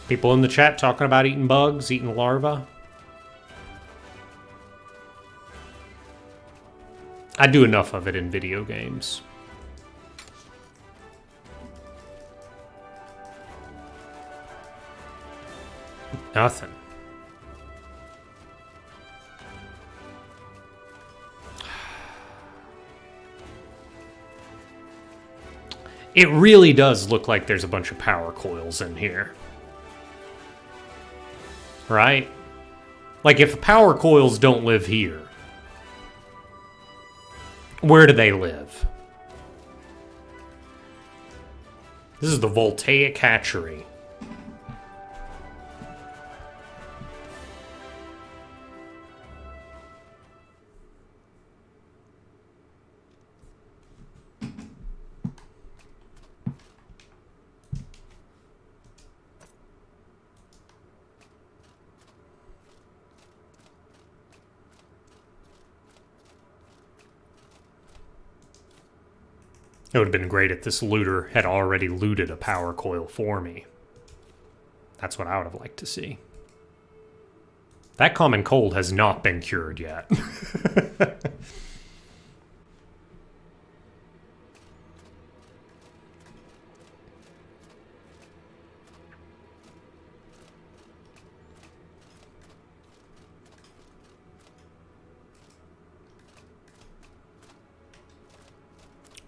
People in the chat talking about eating bugs, eating larvae. I do enough of it in video games. Nothing. It really does look like there's a bunch of power coils in here. Right? Like, if power coils don't live here, where do they live? This is the Voltaic Hatchery. It would have been great if this looter had already looted a power coil for me. That's what I would have liked to see. That common cold has not been cured yet.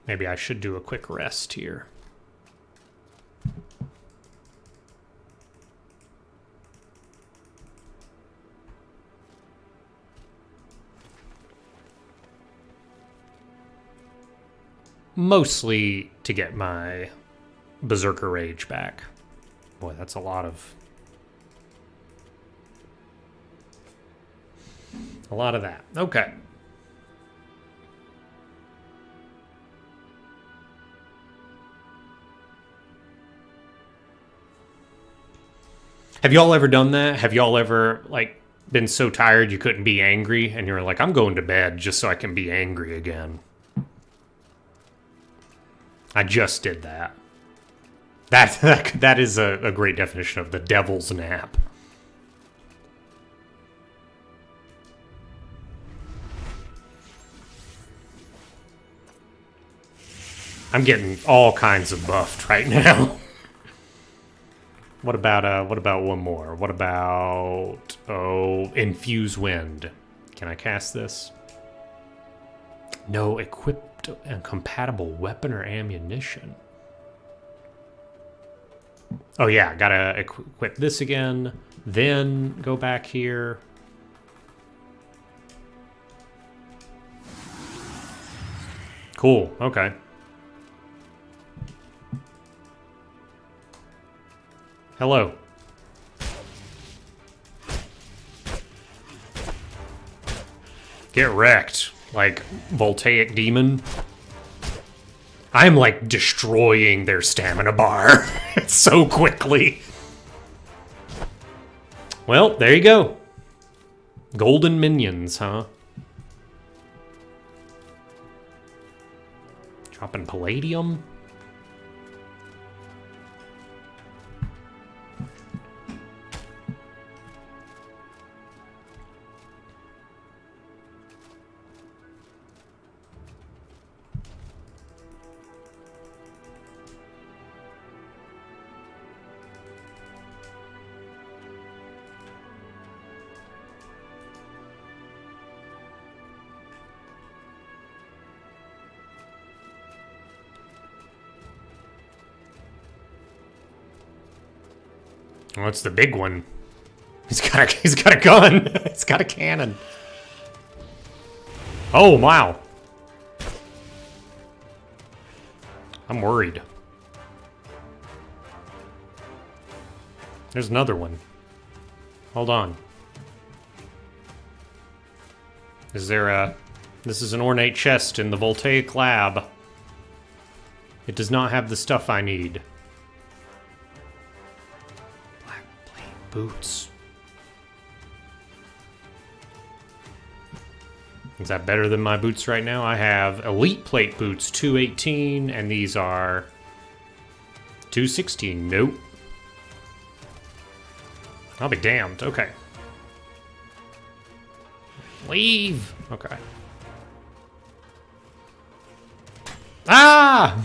Maybe I should do a quick rest here. Mostly to get my Berserker Rage back. Boy, that's a lot of that. Okay. Have y'all ever done that? Have y'all ever, like, been so tired you couldn't be angry, and you're like, I'm going to bed just so I can be angry again? I just did that. That is a great definition of the devil's nap. I'm getting all kinds of buffed right now. What about one more? What about, infuse wind? Can I cast this? No equipped and compatible weapon or ammunition. Oh yeah, gotta equip this again, then go back here. Cool, okay. Hello. Get wrecked, like Voltaic demon. I'm like destroying their stamina bar so quickly. Well, there you go. Golden minions, huh? Dropping palladium. What's the big one? He's got a gun. He's got a cannon. Oh wow. I'm worried. There's another one. Hold on. Is there a... This is an ornate chest in the Voltaic lab. It does not have the stuff I need. Black plate boots. Is that better than my boots right now? I have elite plate boots, 218, and these are 216. Nope. I'll be damned. Okay. Leave. Okay. Ah!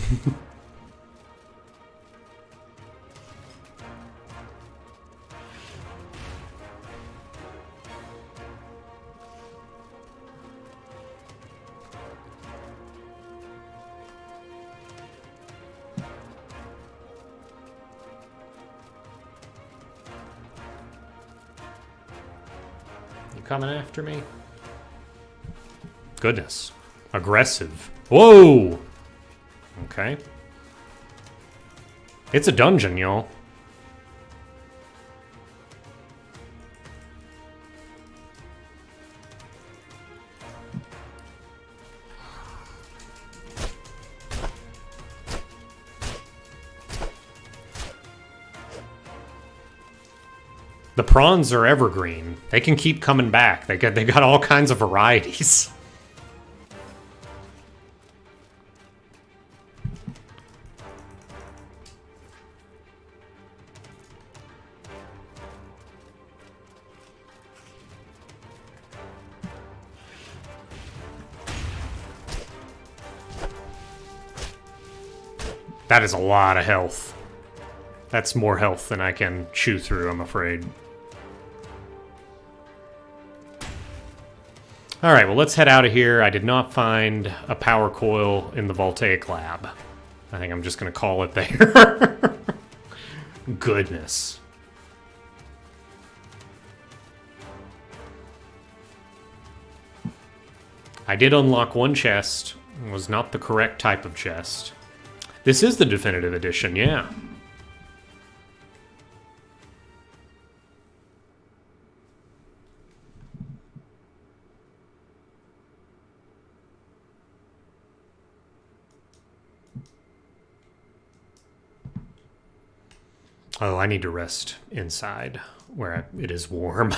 You coming after me? Goodness. Aggressive. Whoa! Okay. It's a dungeon, y'all. The prawns are evergreen. They can keep coming back. They got all kinds of varieties. That is a lot of health. That's more health than I can chew through, I'm afraid. Alright, well, let's head out of here. I did not find a power coil in the Voltaic lab. I think I'm just going to call it there. Goodness. I did unlock one chest. It was not the correct type of chest. This is the definitive edition, yeah. Oh, I need to rest inside where it is warm.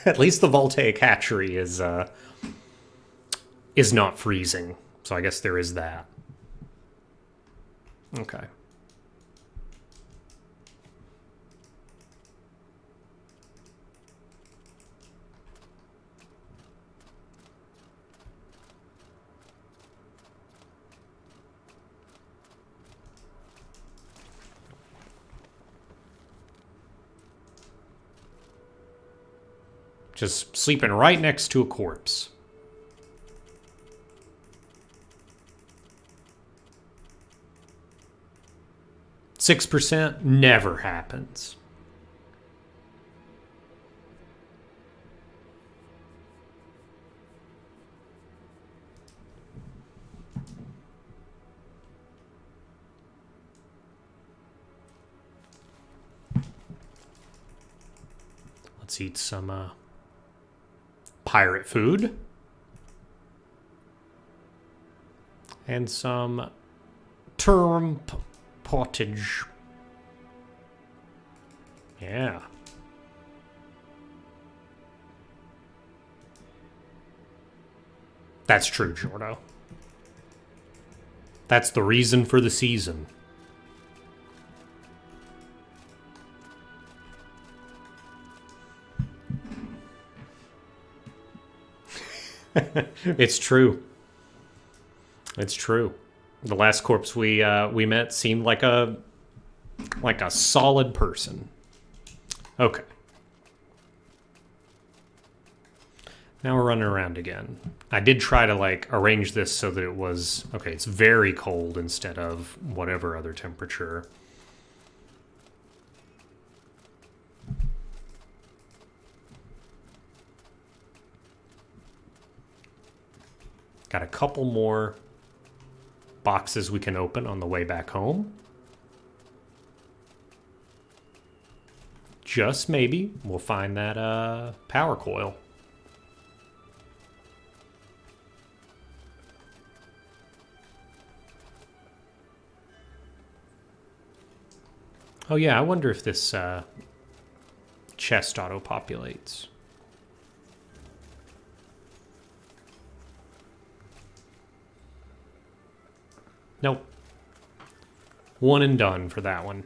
At least the Voltaic Hatchery is not freezing. So I guess there is that. Okay. Just sleeping right next to a corpse. %, never happens. Let's eat some pirate food. And some pottage. Yeah. That's true, Jordo. That's the reason for the season. It's true. It's true. The last corpse we met seemed like a solid person. Okay. Now we're running around again. I did try to like arrange this so that it was okay. It's very cold instead of whatever other temperature. Got a couple more boxes we can open on the way back home. Just maybe we'll find that power coil. Oh yeah, I wonder if this chest auto-populates. Nope. One and done for that one.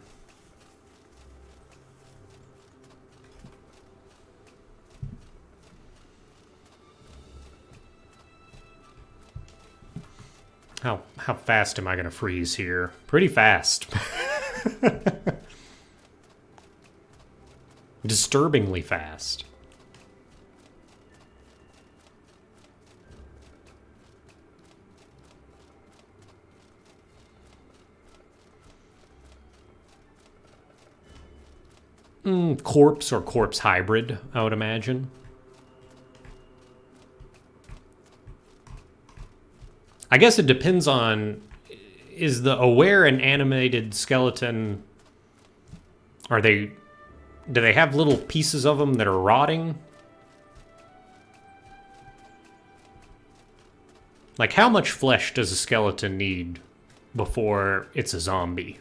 How fast am I gonna freeze here? Pretty fast. Disturbingly fast. Corpse or corpse hybrid, I would imagine. I guess it depends on, is the aware and animated skeleton, do they have little pieces of them that are rotting? Like, how much flesh does a skeleton need before it's a zombie?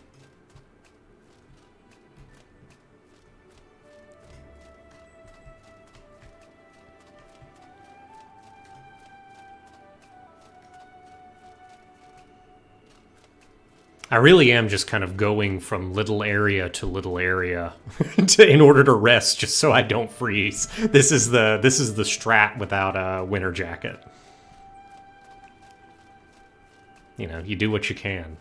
I really am just kind of going from little area to little area in order to rest, just so I don't freeze. This is the strat without a winter jacket. You know, you do what you can.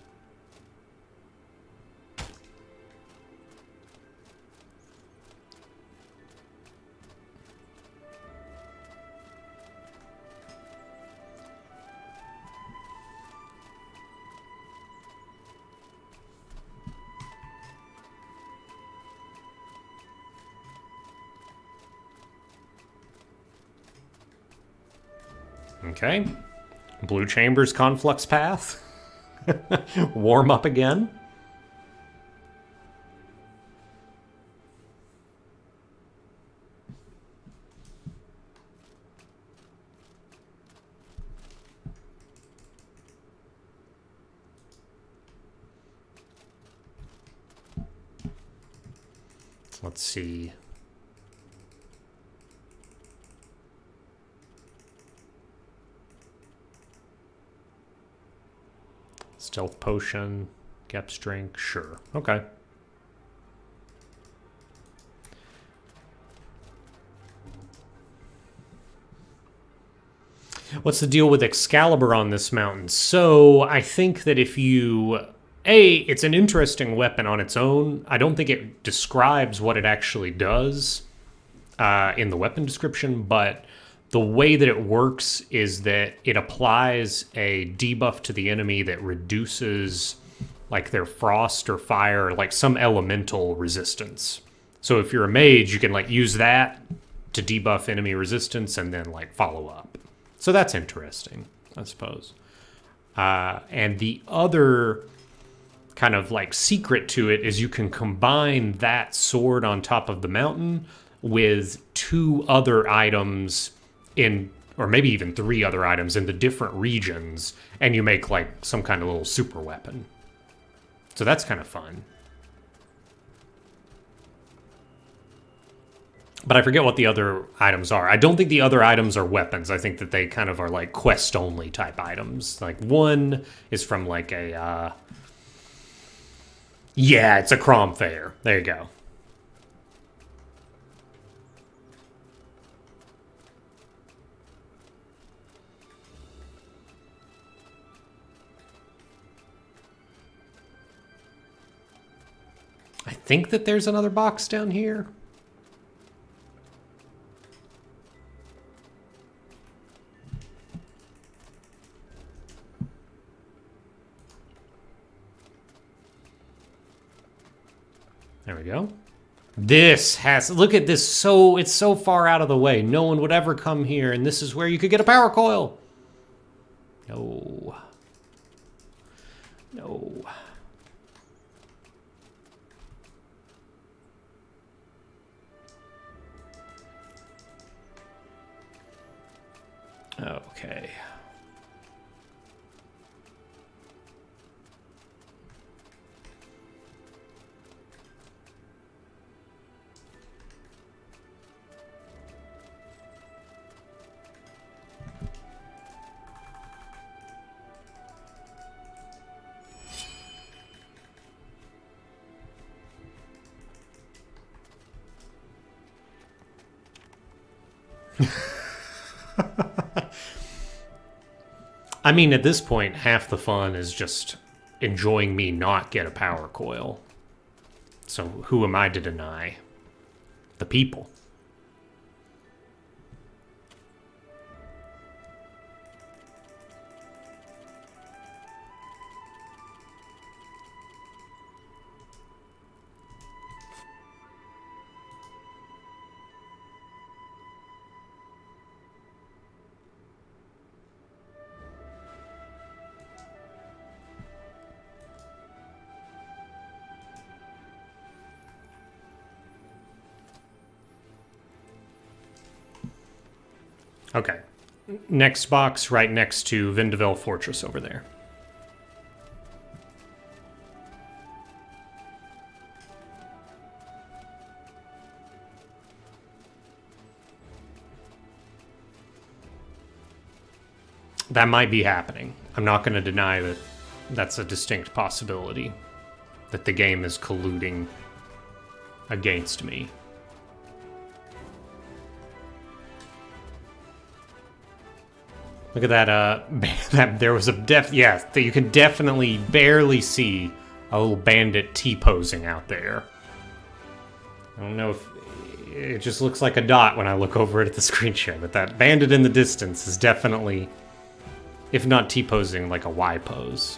Okay. Blue Chamber's conflux path. Warm up again. Let's see. Stealth potion, Gap's drink, sure. Okay. What's the deal with Excalibur on this mountain? So I think that if you... it's an interesting weapon on its own. I don't think it describes what it actually does in the weapon description, but the way that it works is that it applies a debuff to the enemy that reduces like their frost or fire, like some elemental resistance. So if you're a mage, you can like use that to debuff enemy resistance and then like follow up. So that's interesting, I suppose. And the other kind of like secret to it is you can combine that sword on top of the mountain with 2 other items in, or maybe even 3 other items in the different regions, and you make like some kind of little super weapon. So that's kind of fun. But I forget what the other items are. I don't think the other items are weapons. I think that they kind of are like quest-only type items. Like one is from like a... yeah, it's a Crom Fair. There you go. I think that there's another box down here. There we go. This has, look at this, so it's so far out of the way. No one would ever come here, and this is where you could get a power coil. No. No. Okay. I mean, at this point, half the fun is just enjoying me not get a power coil. So who am I to deny? The people. Okay. Next box, right next to Vindeville Fortress over there. That might be happening. I'm not going to deny that that's a distinct possibility. That the game is colluding against me. Look at that, that there was a you can definitely barely see a little bandit T-posing out there. I don't know if it just looks like a dot when I look over it at the screen share, but that bandit in the distance is definitely, if not T-posing, like a Y pose.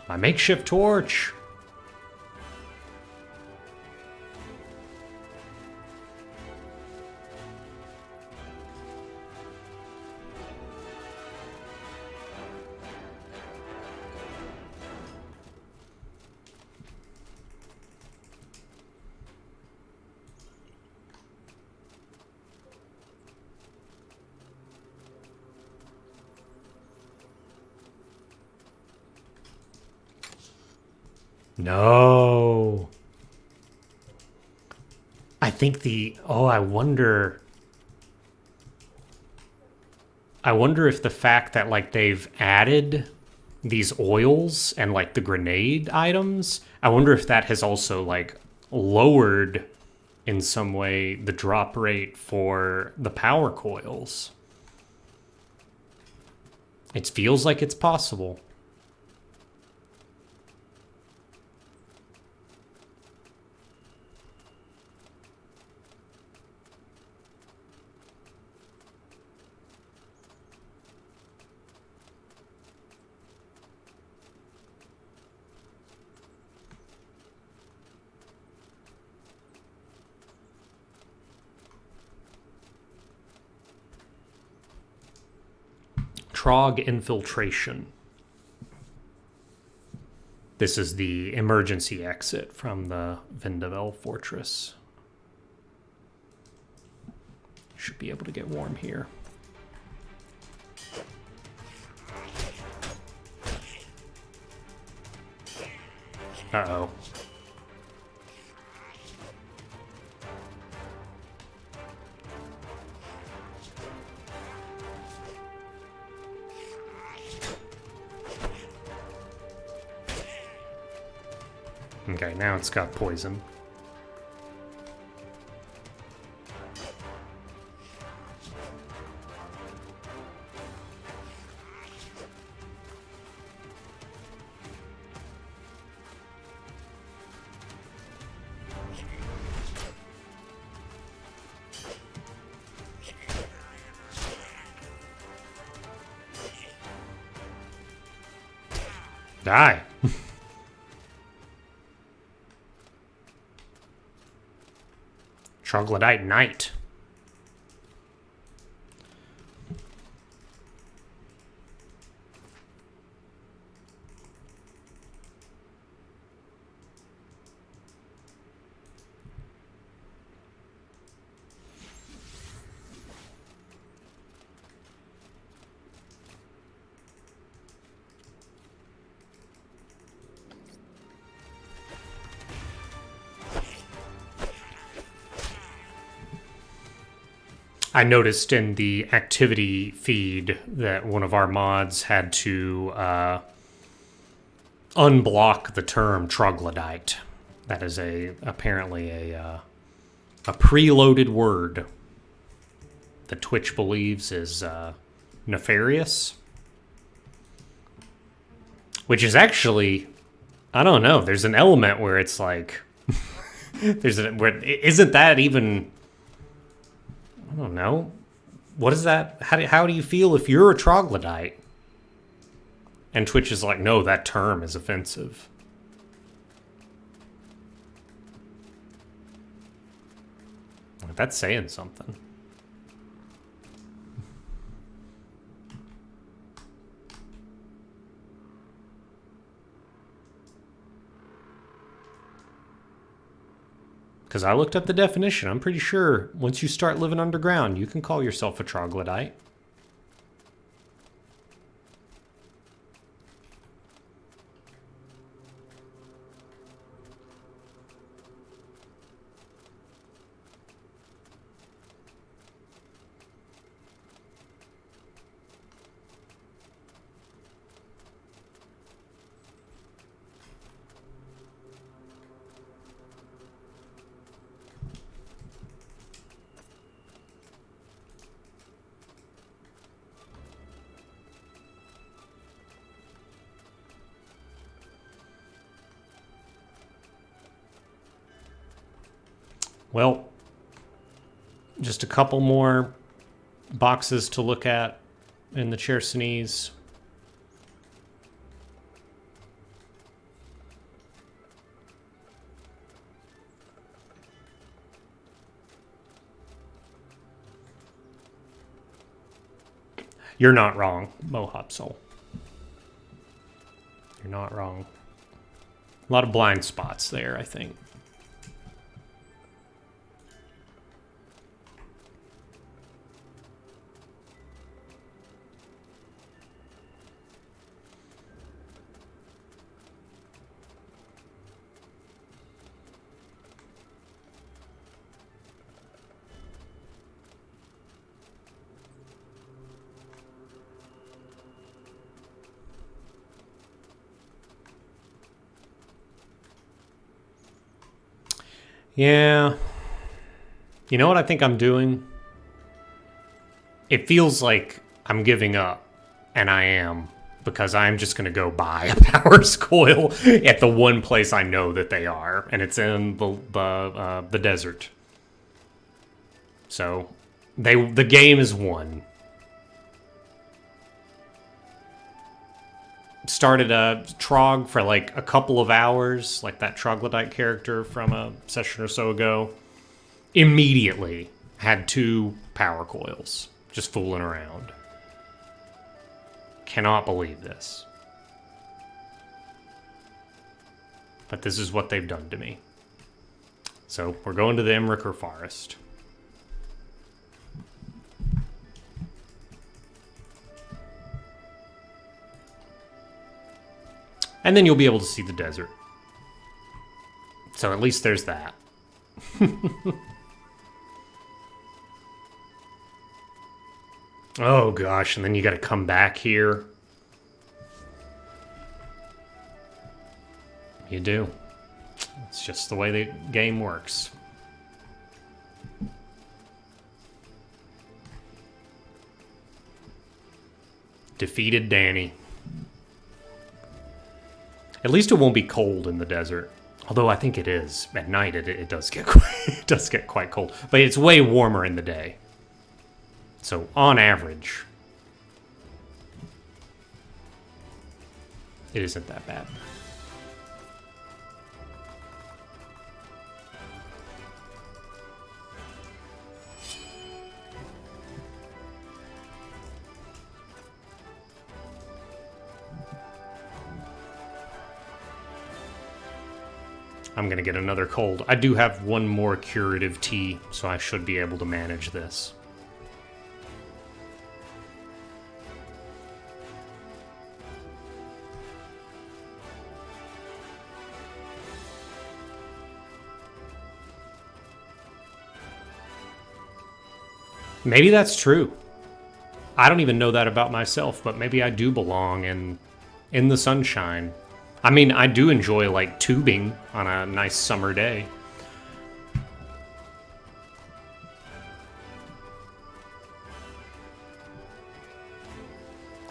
My makeshift torch. No. I think the... Oh, I wonder... I wonder if the fact that, like, they've added these oils and, like, the grenade items, I wonder if that has also, like, lowered in some way the drop rate for the power coils. It feels like it's possible. Trog infiltration. This is the emergency exit from the Vindavel fortress. Should be able to get warm here. Uh-oh. Okay, now it's got poison. Die. Troglodyte Knight. I noticed in the activity feed that one of our mods had to unblock the term troglodyte. That is apparently a preloaded word that Twitch believes is nefarious. Which is actually, I don't know, there's an element where it's like, isn't that even... I don't know. What is that? How do you feel if you're a troglodyte? And Twitch is like, no, that term is offensive. That's saying something. Because I looked up the definition. I'm pretty sure once you start living underground, you can call yourself a troglodyte. Well, just a couple more boxes to look at in the Chersonese. You're not wrong, Mohop Soul. You're not wrong. A lot of blind spots there, I think. Yeah. You know what I think I'm doing? It feels like I'm giving up, and I am, because I'm just going to go buy a Power's coil at the one place I know that they are, and it's in the desert. So, the game is won. Started a Trog for like a couple of hours, like that troglodyte character from a session or so ago. Immediately had 2 power coils, just fooling around. Cannot believe this. But this is what they've done to me. So we're going to the Emricker Forest. And then you'll be able to see the desert. So at least there's that. Oh gosh, and then you gotta come back here. You do. It's just the way the game works. Defeated Danny. At least it won't be cold in the desert. Although I think it is. At night it does get it does get quite cold. But it's way warmer in the day. So on average, it isn't that bad. I'm gonna get another cold. I do have one more curative tea, so I should be able to manage this. Maybe that's true. I don't even know that about myself, but maybe I do belong in the sunshine. I mean, I do enjoy, like, tubing on a nice summer day.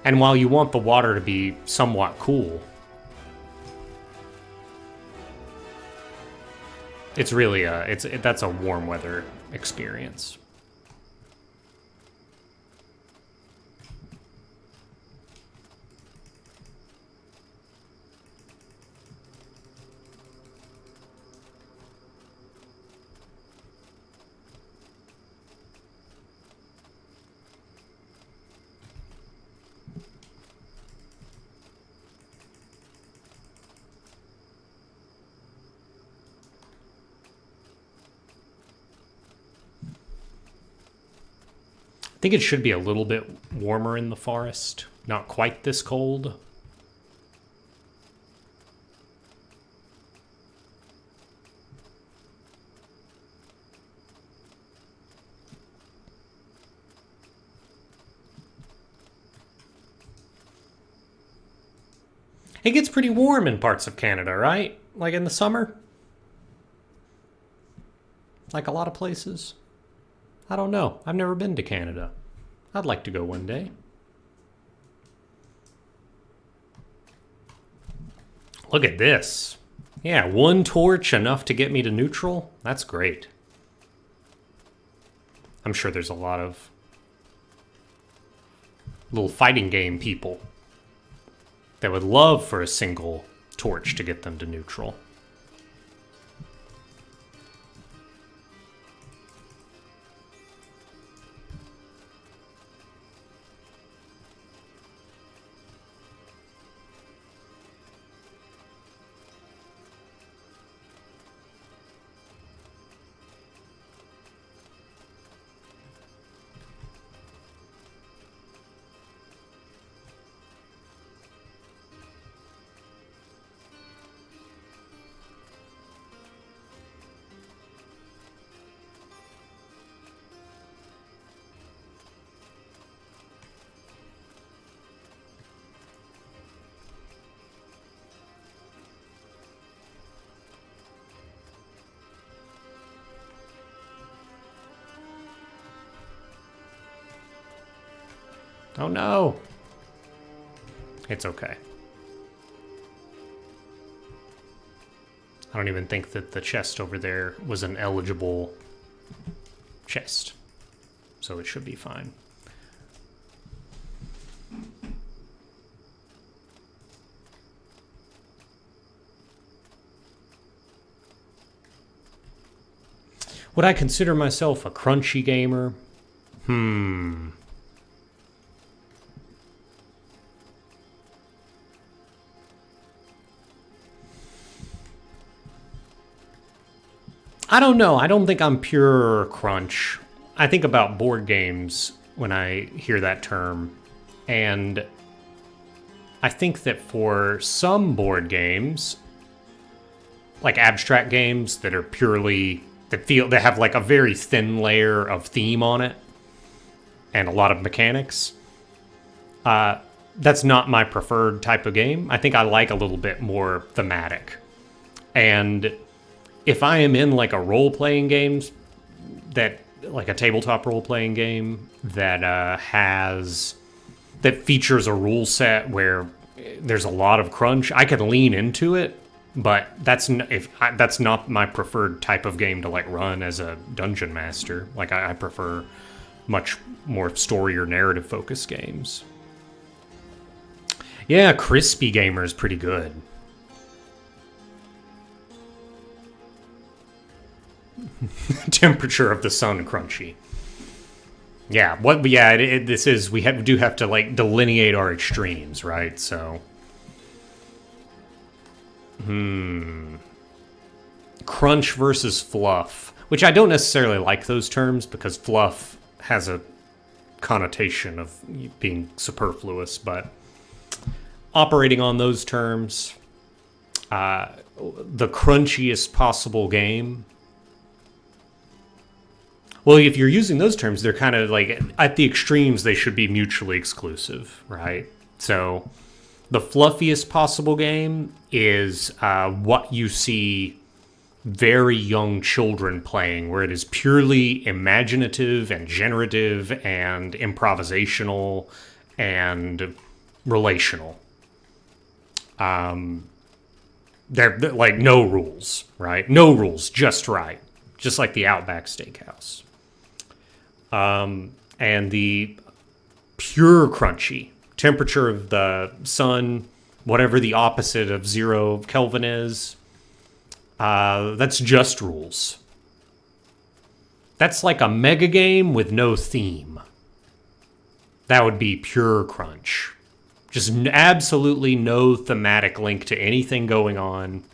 And while you want the water to be somewhat cool, it's really that's a warm weather experience. I think it should be a little bit warmer in the forest. Not quite this cold. It gets pretty warm in parts of Canada, right? Like in the summer? Like a lot of places. I don't know. I've never been to Canada. I'd like to go one day. Look at this. Yeah, 1 torch enough to get me to neutral. That's great. I'm sure there's a lot of little fighting game people that would love for a single torch to get them to neutral. Oh no! It's okay. I don't even think that the chest over there was an eligible chest. So it should be fine. Would I consider myself a crunchy gamer? I don't know. I don't think I'm pure crunch. I think about board games when I hear that term. And I think that for some board games, like abstract games that are purely, that have like a very thin layer of theme on it and a lot of mechanics, that's not my preferred type of game. I think I like a little bit more thematic. And if I am in like a role-playing game, like a tabletop role-playing game that features a rule set where there's a lot of crunch, I could lean into it, but that's not my preferred type of game to like run as a dungeon master. Like I prefer much more story or narrative focused games. Yeah, Crispy Gamer is pretty good. Temperature of the sun crunchy. Yeah, this is, we do have to like delineate our extremes, right? So crunch versus fluff, which I don't necessarily like those terms because fluff has a connotation of being superfluous, but operating on those terms, the crunchiest possible game. Well, if you're using those terms, they're kind of like, at the extremes, they should be mutually exclusive, right? So the fluffiest possible game is what you see very young children playing, where it is purely imaginative and generative and improvisational and relational. They're like no rules, right? No rules, just right. Just like the Outback Steakhouse. And the pure crunchy, temperature of the sun, whatever the opposite of 0 Kelvin is, that's just rules. That's like a mega game with no theme. That would be pure crunch. Just absolutely no thematic link to anything going on.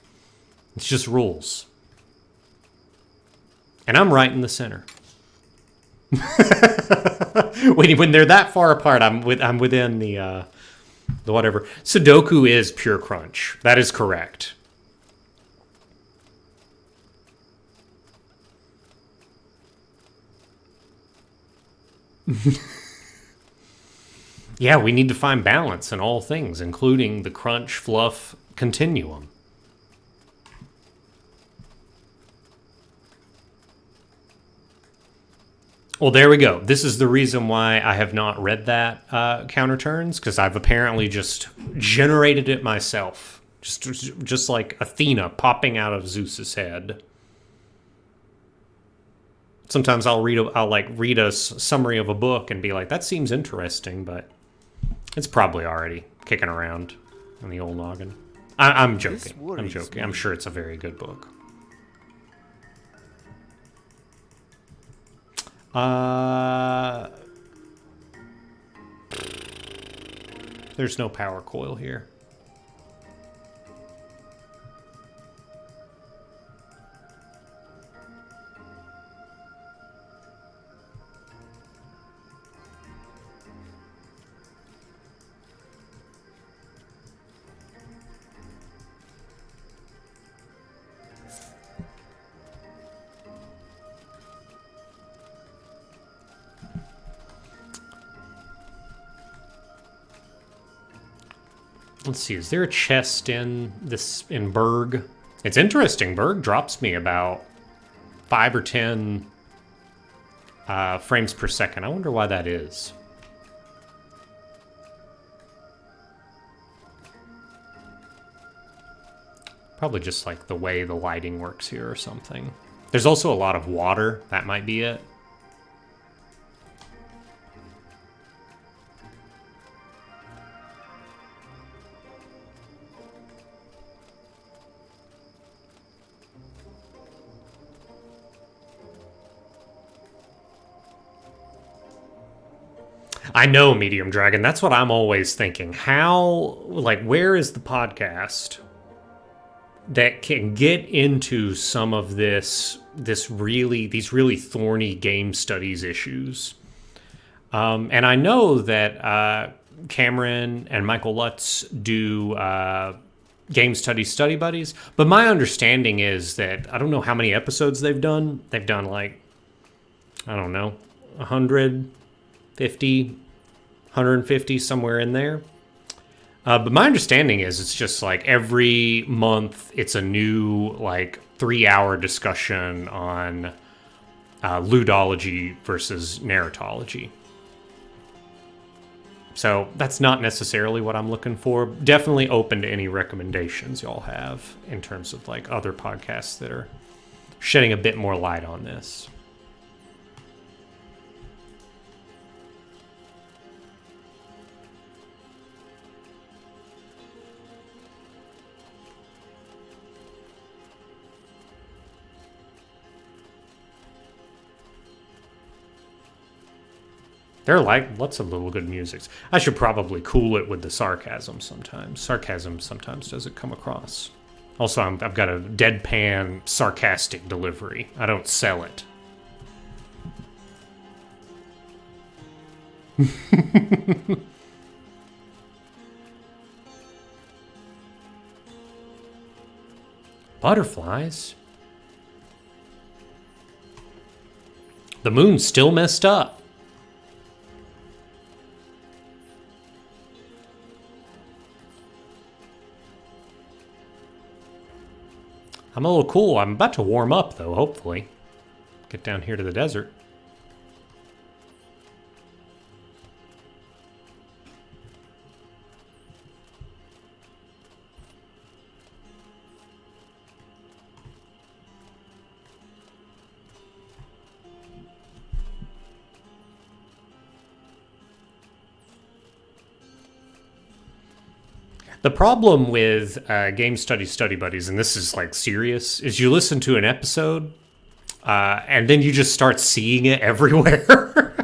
It's just rules. And I'm right in the center. When they're that far apart, I'm within the whatever. Sudoku is pure crunch. That is correct. Yeah, we need to find balance in all things, including the crunch fluff continuum. Well, there we go. This is the reason why I have not read that counter turns, because I've apparently just generated it myself, just like Athena popping out of Zeus's head. Sometimes I'll read a summary of a book and be like, that seems interesting, but it's probably already kicking around in the old noggin. I'm joking. I'm joking. I'm sure it's a very good book. There's no power coil here. Let's see, is there a chest in Berg? It's interesting. Berg drops me about 5 or 10 frames per second. I wonder why that is. Probably just like the way the lighting works here or something. There's also a lot of water. That might be it. I know, Medium Dragon. That's what I'm always thinking. How, like, where is the podcast that can get into some of these really thorny game studies issues? And I know that Cameron and Michael Lutz do game study buddies, but my understanding is that I don't know how many episodes they've done. They've done like, I don't know, 150, somewhere in there. But my understanding is it's just like every month it's a new like 3-hour discussion on ludology versus narratology. So that's not necessarily what I'm looking for. Definitely open to any recommendations y'all have in terms of like other podcasts that are shedding a bit more light on this. There are like lots of little good musics. I should probably cool it with the sarcasm sometimes. Sarcasm sometimes doesn't come across. Also, I've got a deadpan, sarcastic delivery. I don't sell it. Butterflies? The moon's still messed up. I'm a little cool. I'm about to warm up, though, hopefully. Get down here to the desert. The problem with game study buddies, and this is like serious, is you listen to an episode and then you just start seeing it everywhere.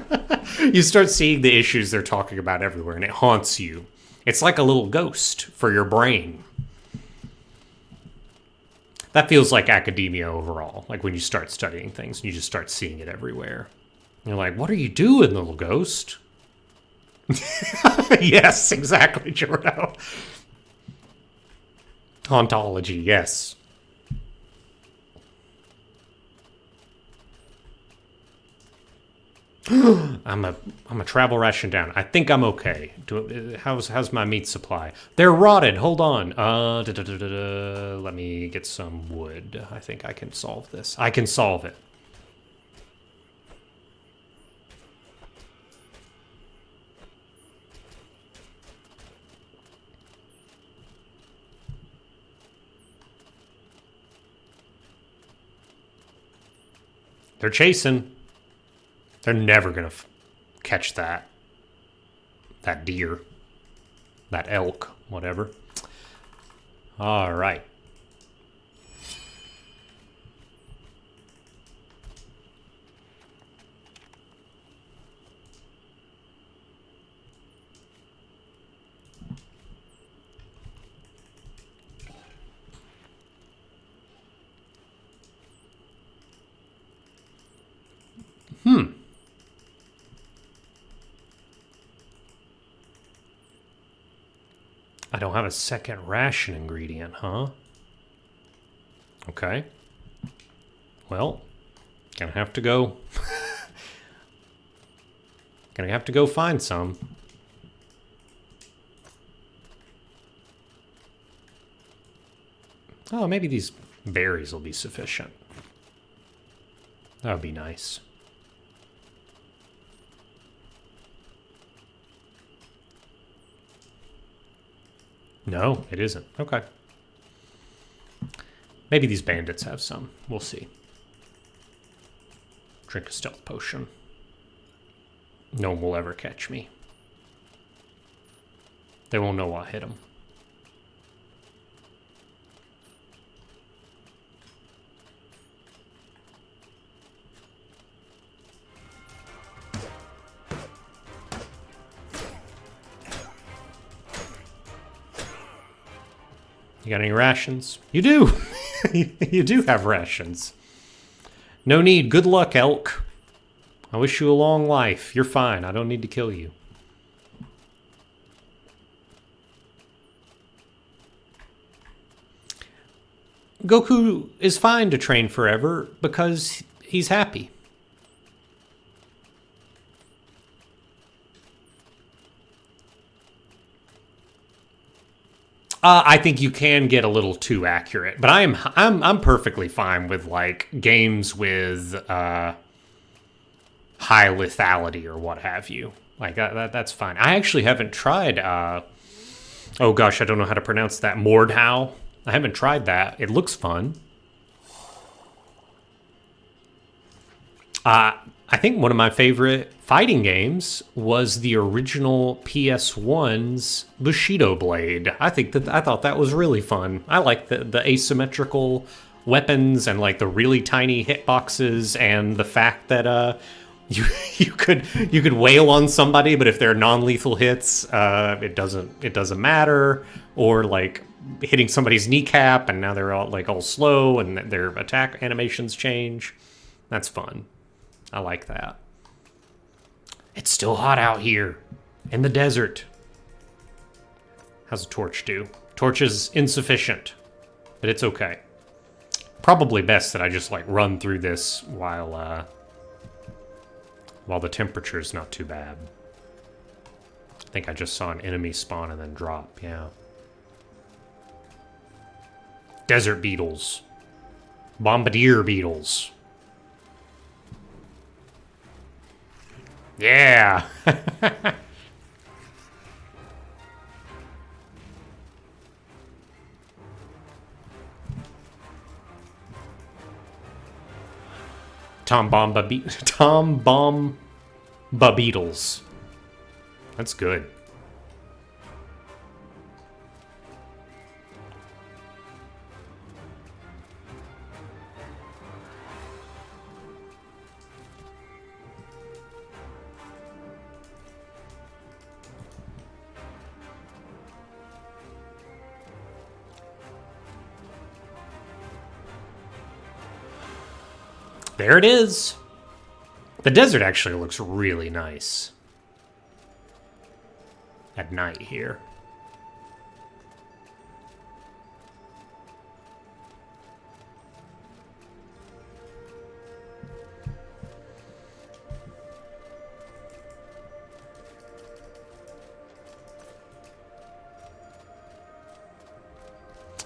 You start seeing the issues they're talking about everywhere, and it haunts you. It's like a little ghost for your brain. That feels like academia overall, like when you start studying things and you just start seeing it everywhere. And you're like, what are you doing, little ghost? Yes, exactly, Jordo. Hauntology, yes. I'm a travel ration down. I think I'm okay. How's my meat supply? They're rotted. Hold on. Let me get some wood. I think I can solve this. I can solve it. They're chasing. They're never going to catch that deer, that elk, whatever. All right. I don't have a second ration ingredient, huh? Okay. Well, gonna have to go. Gonna have to go find some. Oh, maybe these berries will be sufficient. That would be nice. No, it isn't. Okay. Maybe these bandits have some. We'll see. Drink a stealth potion. No one will ever catch me. They won't know what hit them. You got any rations? You do! You do have rations. No need. Good luck, elk. I wish you a long life. You're fine. I don't need to kill you. Goku is fine to train forever because he's happy. I think you can get a little too accurate, but I'm perfectly fine with like games with high lethality or what have you. Like that's fine. I actually haven't tried. Oh gosh, I don't know how to pronounce that. Mordhau. I haven't tried that. It looks fun. I think one of my favorite fighting games was the original PS1's Bushido Blade. I thought that was really fun. I like the asymmetrical weapons and like the really tiny hitboxes and the fact that you could wail on somebody, but if they're non-lethal hits, it doesn't matter. Or like hitting somebody's kneecap and now they're all slow and their attack animations change. That's fun. I like that. It's still hot out here in the desert. How's a torch do? Torch is insufficient, but it's okay. Probably best that I just like run through this while the temperature's not too bad. I think I just saw an enemy spawn and then drop, yeah. Desert beetles. Bombardier beetles. Yeah! Tom Bomba beetles. That's good. There it is. The desert actually looks really nice at night here.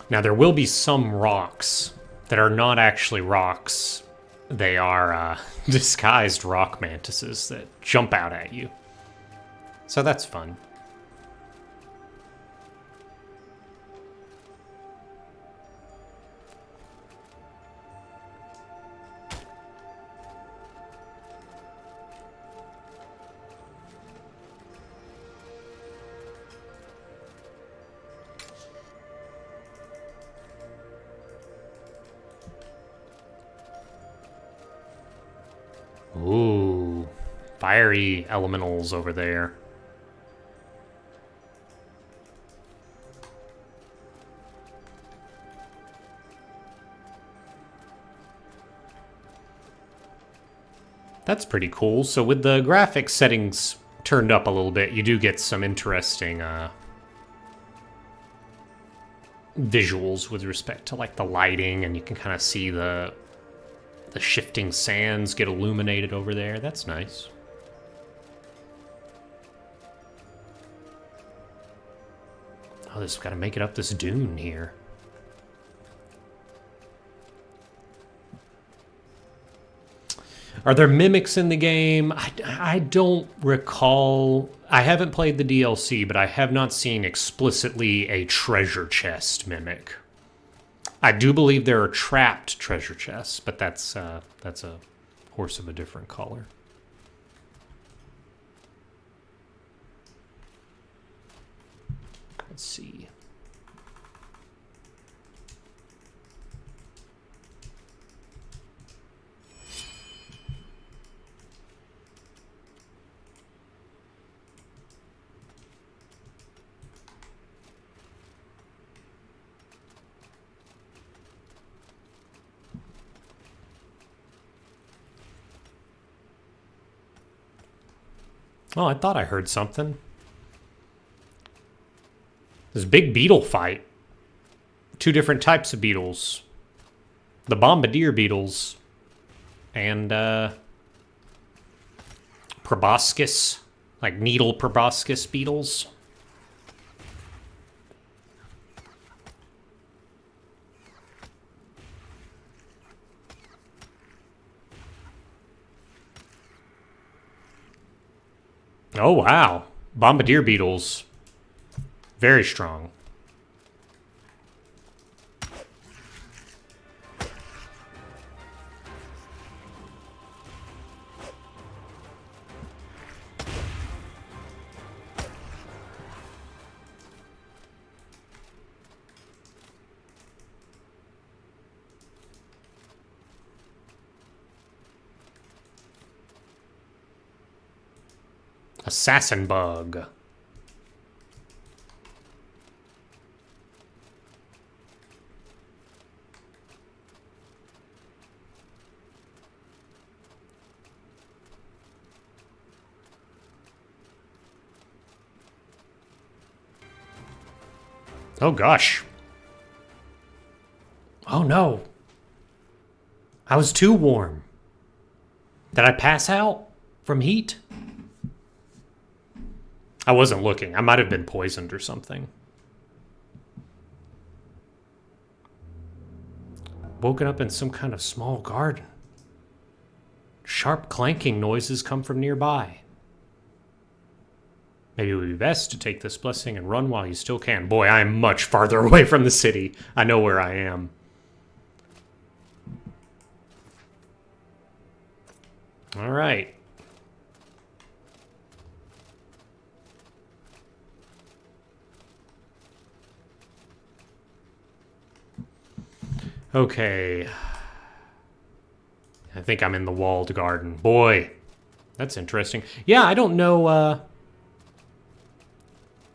Now there will be some rocks that are not actually rocks. They are disguised rock mantises that jump out at you. So that's fun. Ooh, fiery elementals over there. That's pretty cool. So with the graphics settings turned up a little bit, you do get some interesting visuals with respect to like the lighting, and you can kind of see the shifting sands get illuminated over there. That's nice. Oh, this got to make it up this dune here. Are there mimics in the game? I don't recall. I haven't played the DLC, but I have not seen explicitly a treasure chest mimic. I do believe there are trapped treasure chests, but that's a horse of a different color. Let's see. Oh, I thought I heard something. There's a big beetle fight. Two different types of beetles. The bombardier beetles and proboscis, like needle proboscis beetles. Oh, wow. Bombardier beetles. Very strong. Assassin bug. Oh gosh. Oh no. I was too warm. Did I pass out from heat? I wasn't looking. I might have been poisoned or something. Woken up in some kind of small garden. Sharp clanking noises come from nearby. Maybe it would be best to take this blessing and run while you still can. Boy, I am much farther away from the city. I know where I am. All right. Okay. I think I'm in the walled garden. Boy, that's interesting. Yeah, I don't know.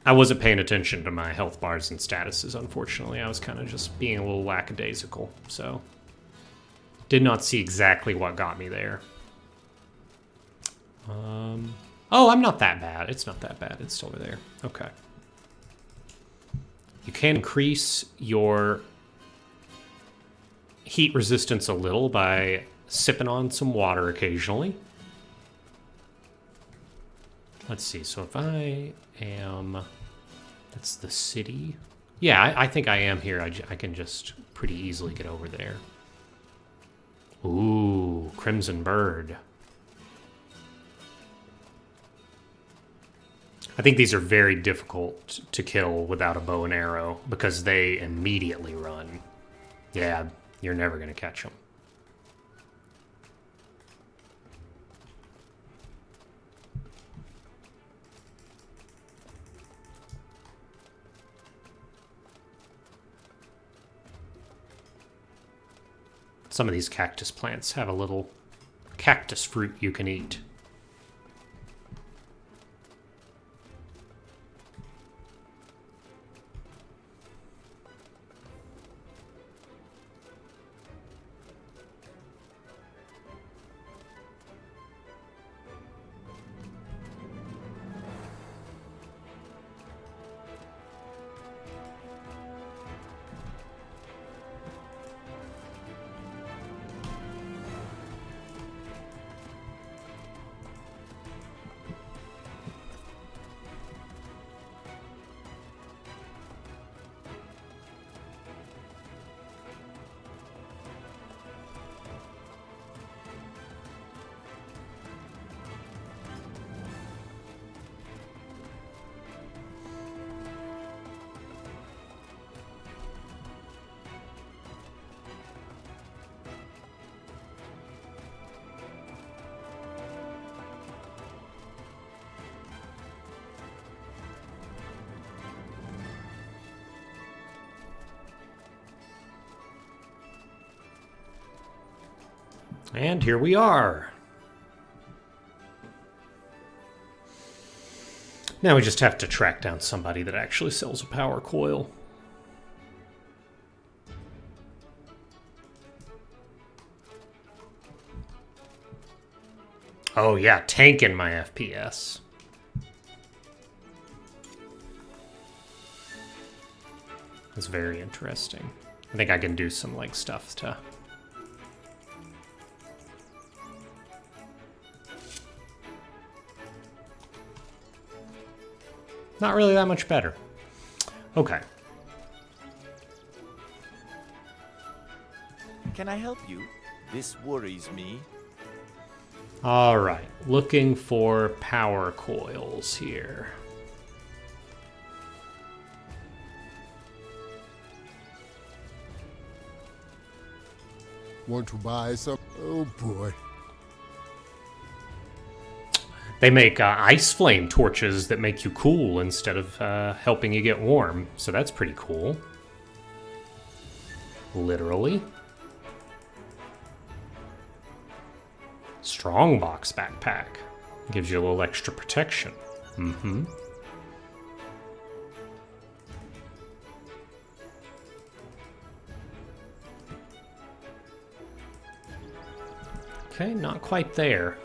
I wasn't paying attention to my health bars and statuses, unfortunately. I was kind of just being a little lackadaisical, so did not see exactly what got me there. Oh, I'm not that bad. It's not that bad. It's still over there. Okay. You can increase your heat resistance a little by sipping on some water occasionally. Let's see. So if I am... That's the city. Yeah, I think I am here. I can just pretty easily get over there. Ooh, Crimson Bird. I think these are very difficult to kill without a bow and arrow because they immediately run. Yeah, you're never going to catch them. Some of these cactus plants have a little cactus fruit you can eat. And here we are. Now we just have to track down somebody that actually sells a power coil. Oh yeah, tanking my FPS. That's very interesting. I think I can do some like stuff to... Not really that much better. Okay. Can I help you? This worries me. All right, looking for power coils here. Want to buy some? Oh boy. They make ice flame torches that make you cool instead of helping you get warm, so that's pretty cool. Literally. Strongbox backpack. Gives you a little extra protection. Mm-hmm. Okay, not quite there.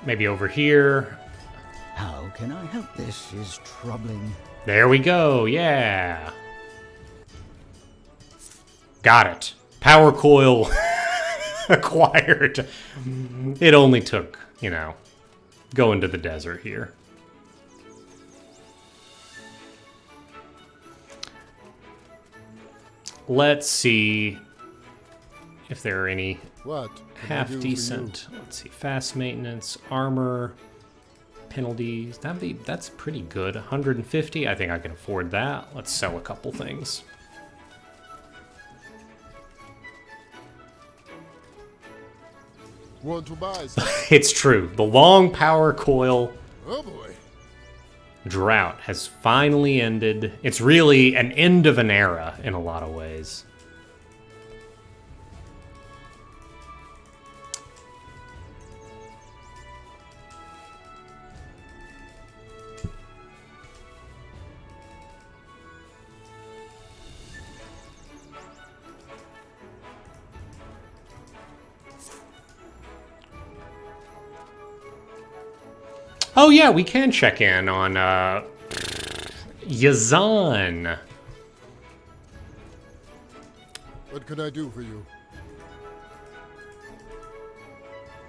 Maybe over here. How can I help? This is troubling. There we go, yeah. Got it. Power coil acquired. It only took, you know, going to the desert here. Let's see if there are any What? half decent. Let's see, fast maintenance, armor, penalties. That's pretty good. 150. I think I can afford that. Let's sell a couple things. Want to buy some? It's true. The long power coil Oh boy. drought has finally ended. It's really an end of an era in a lot of ways. Oh yeah, we can check in on Yazan. What can I do for you?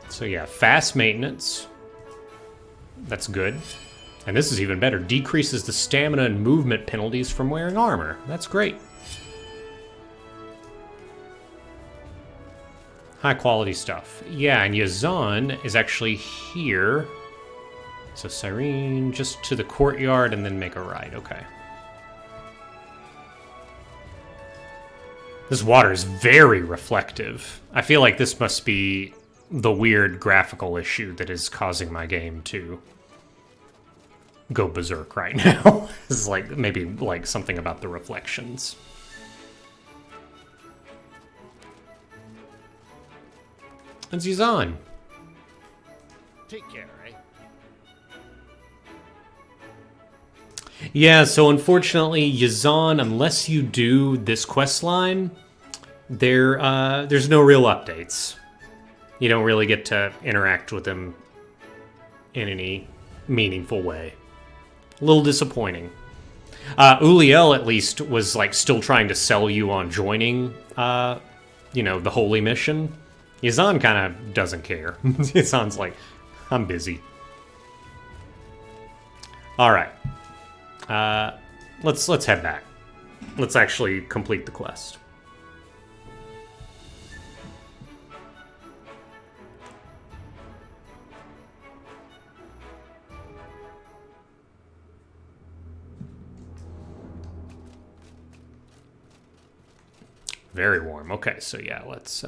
So yeah, fast maintenance. That's good. And this is even better. Decreases the stamina and movement penalties from wearing armor. That's great. High quality stuff. Yeah, and Yazan is actually here. So Cyrene, just to the courtyard and then make a right. Okay. This water is very reflective. I feel like this must be the weird graphical issue that is causing my game to go berserk right now. This is like maybe like something about the reflections. And Yazan. Take care, eh? Yeah, so unfortunately, Yazan, unless you do this quest line, there's no real updates. You don't really get to interact with them in any meaningful way. A little disappointing. Uliel, at least, was like still trying to sell you on joining, you know, the holy mission. Yazan kind of doesn't care. Yazan's like, I'm busy. All right. Let's head back. Let's actually complete the quest. Very warm. Okay, so yeah, let's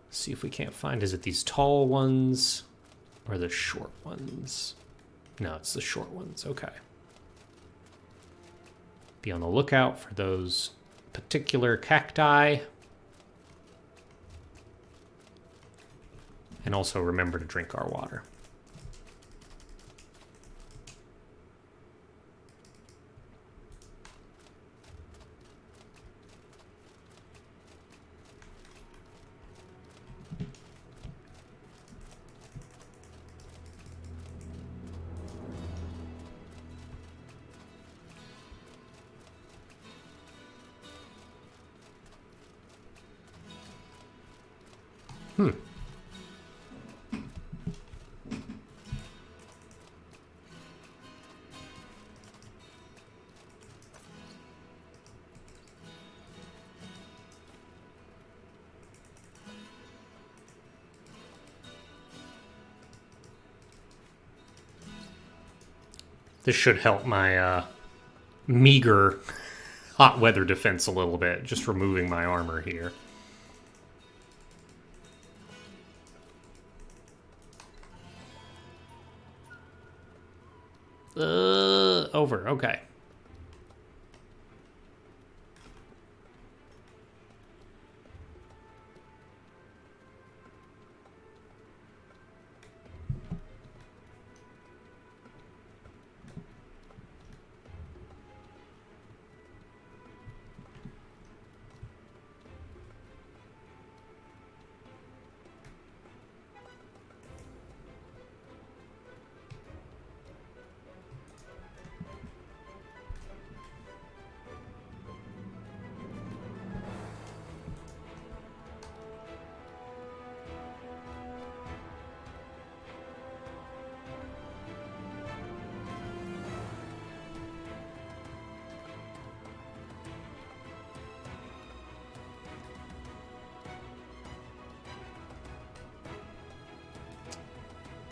see if we can't find... Is it these tall ones or the short ones? No, it's the short ones. Okay. Be on the lookout for those particular cacti. And also remember to drink our water. This should help my meager hot weather defense a little bit, just removing my armor here. Over, okay.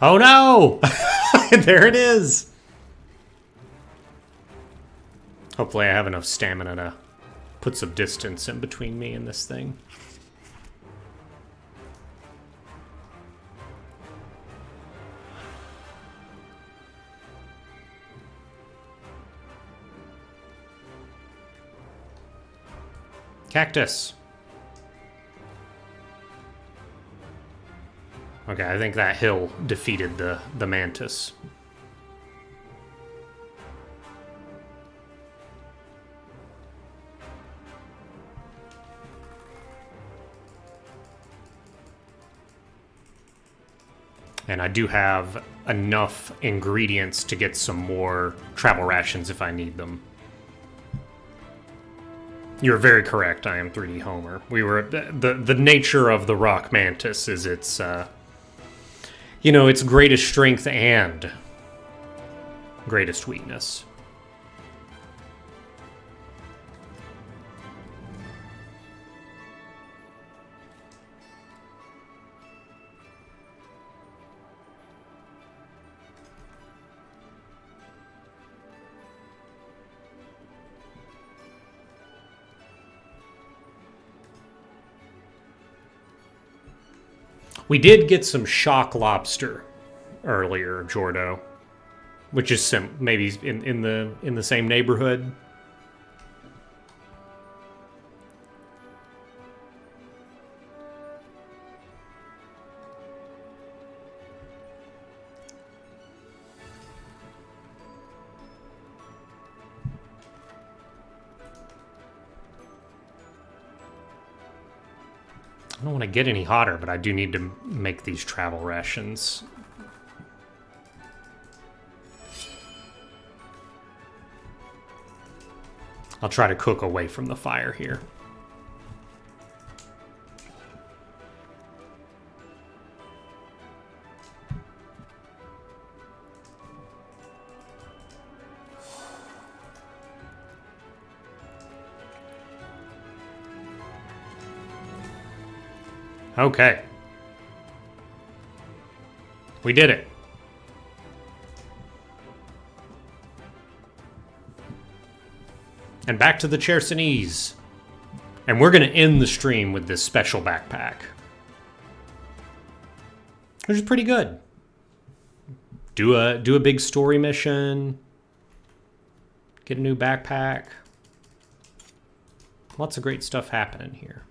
Oh no! There it is! Hopefully I have enough stamina to put some distance in between me and this thing. Cactus! Okay, I think that hill defeated the mantis. And I do have enough ingredients to get some more travel rations if I need them. You're very correct, I am 3D Homer. We were... The nature of the rock mantis is its... you know, its greatest strength and greatest weakness. We did get some shock lobster earlier, Jordo, which is maybe in the same neighborhood. I don't want to get any hotter, but I do need to make these travel rations. I'll try to cook away from the fire here. Okay. We did it. And back to the Chersonese. And we're going to end the stream with this special backpack, which is pretty good. Do a big story mission. Get a new backpack. Lots of great stuff happening here.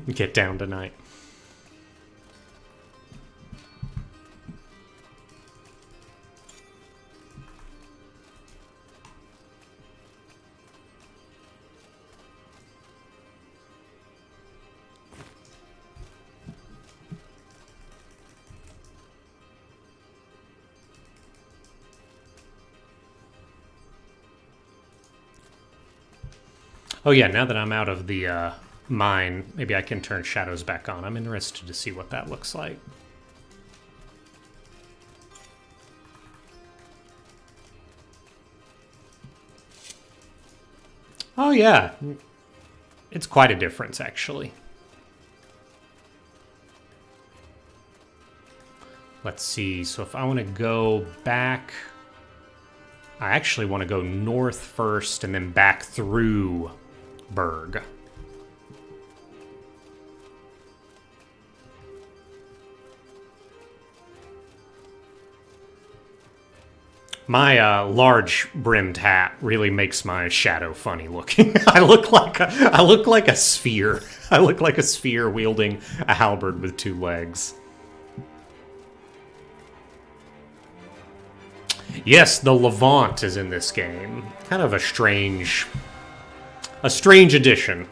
Get down tonight. Oh yeah, now that I'm out of the mine, maybe I can turn shadows back on. I'm interested to see what that looks like. Oh yeah, it's quite a difference actually. Let's see, so if I want to go back, I actually want to go north first and then back through Berg. My large brimmed hat really makes my shadow funny looking. I look like a sphere. I look like a sphere wielding a halberd with 2 legs. Yes, the Levant is in this game. Kind of a strange addition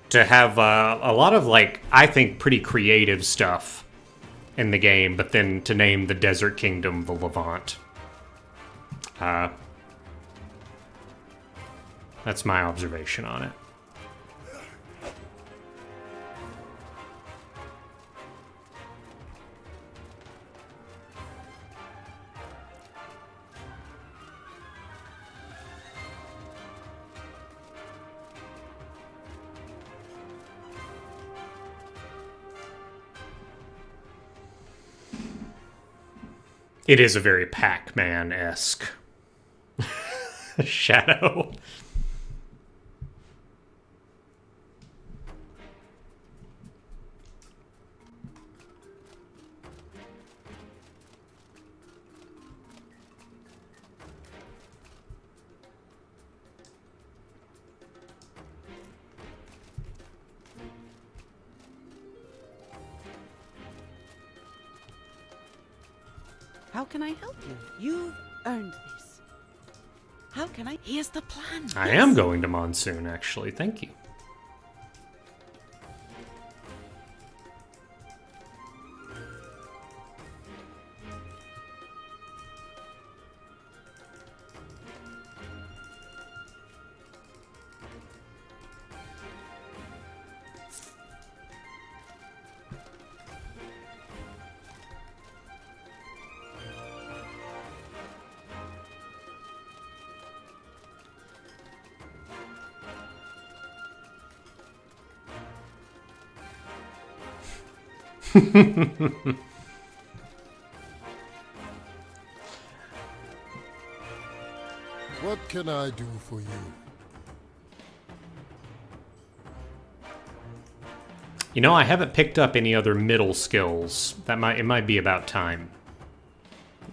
to have a lot of, like, I think pretty creative stuff in the game, but then to name the Desert Kingdom the Levant. That's my observation on it. It is a very Pac-Man-esque shadow. How can I help you? You've earned this. How can I? Here's the plan. I am going to Monsoon, actually. Thank you. What can I do for you? You know, I haven't picked up any other middle skills. It might be about time.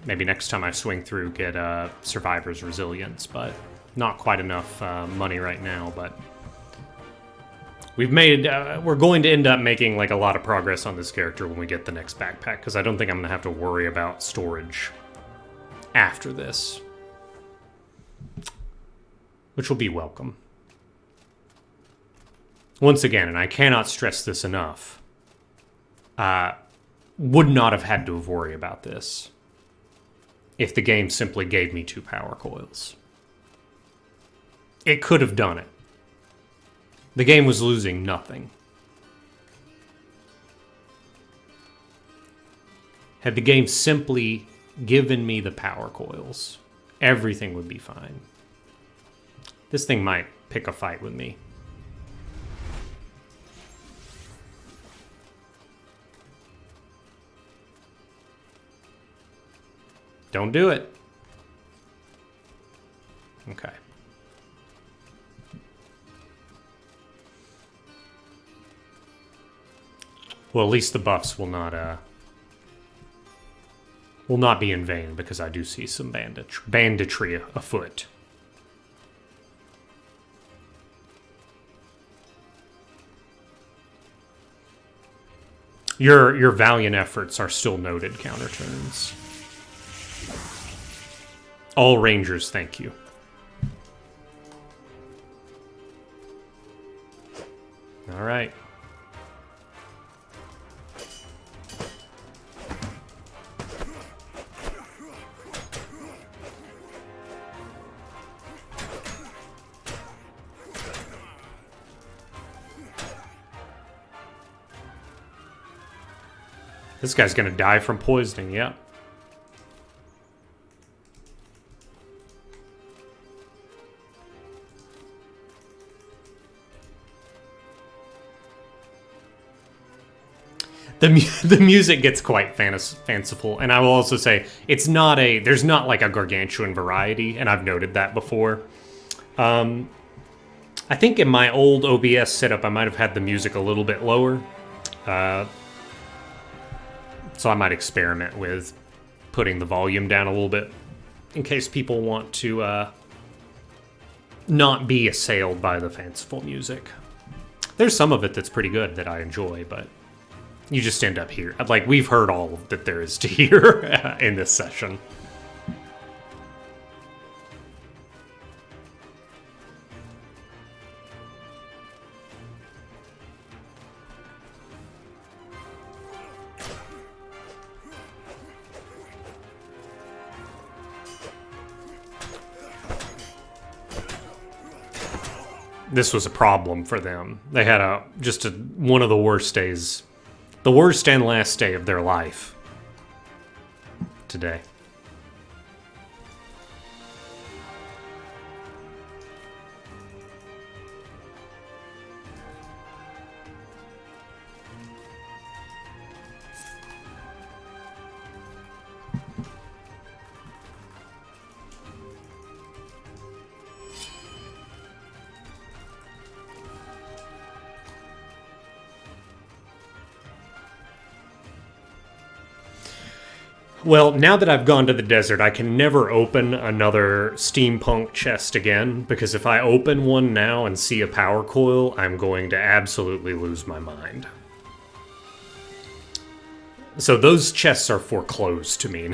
Maybe next time I swing through, get Survivor's Resilience, but not quite enough money right now. But we've made, we're going to end up making like a lot of progress on this character when we get the next backpack, because I don't think I'm going to have to worry about storage after this, which will be welcome. Once again, and I cannot stress this enough, would not have had to worry about this if the game simply gave me 2 power coils. It could have done it. The game was losing nothing. Had the game simply given me the power coils, everything would be fine. This thing might pick a fight with me. Don't do it. Okay. Well, at least the buffs will not be in vain, because I do see some banditry afoot. Your valiant efforts are still noted, counterturns. All rangers, thank you. All right. This guy's gonna die from poisoning, yeah. The music gets quite fanciful, and I will also say there's not like a gargantuan variety, and I've noted that before. I think in my old OBS setup I might have had the music a little bit lower, so I might experiment with putting the volume down a little bit in case people want to not be assailed by the fanciful music. There's some of it that's pretty good that I enjoy, but you just end up here. Like, we've heard all that there is to hear in this session. This was a problem for them. They had one of the worst days. The worst and last day of their life today. Well, now that I've gone to the desert, I can never open another steampunk chest again, because if I open one now and see a power coil, I'm going to absolutely lose my mind. So those chests are foreclosed to me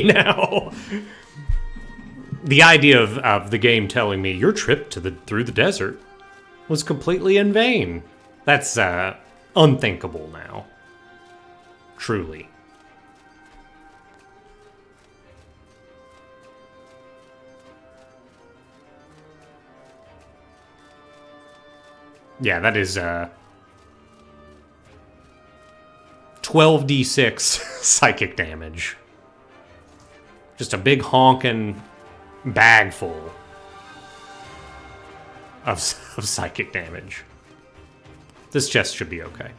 now. The idea of the game telling me your trip through the desert was completely in vain. That's unthinkable now. Truly. Yeah, that is 12d6 psychic damage. Just a big honking bag full of psychic damage. This chest should be okay.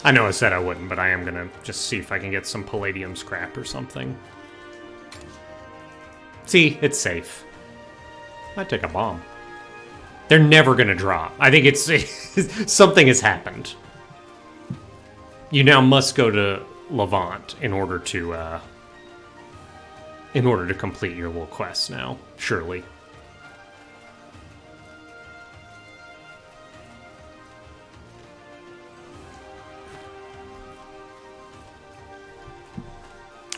I know I said I wouldn't, but I am gonna just see if I can get some palladium scrap or something. See, it's safe. Might take a bomb. They're never gonna drop. I think it's something has happened. You now must go to Levant in order to complete your little quest now, surely.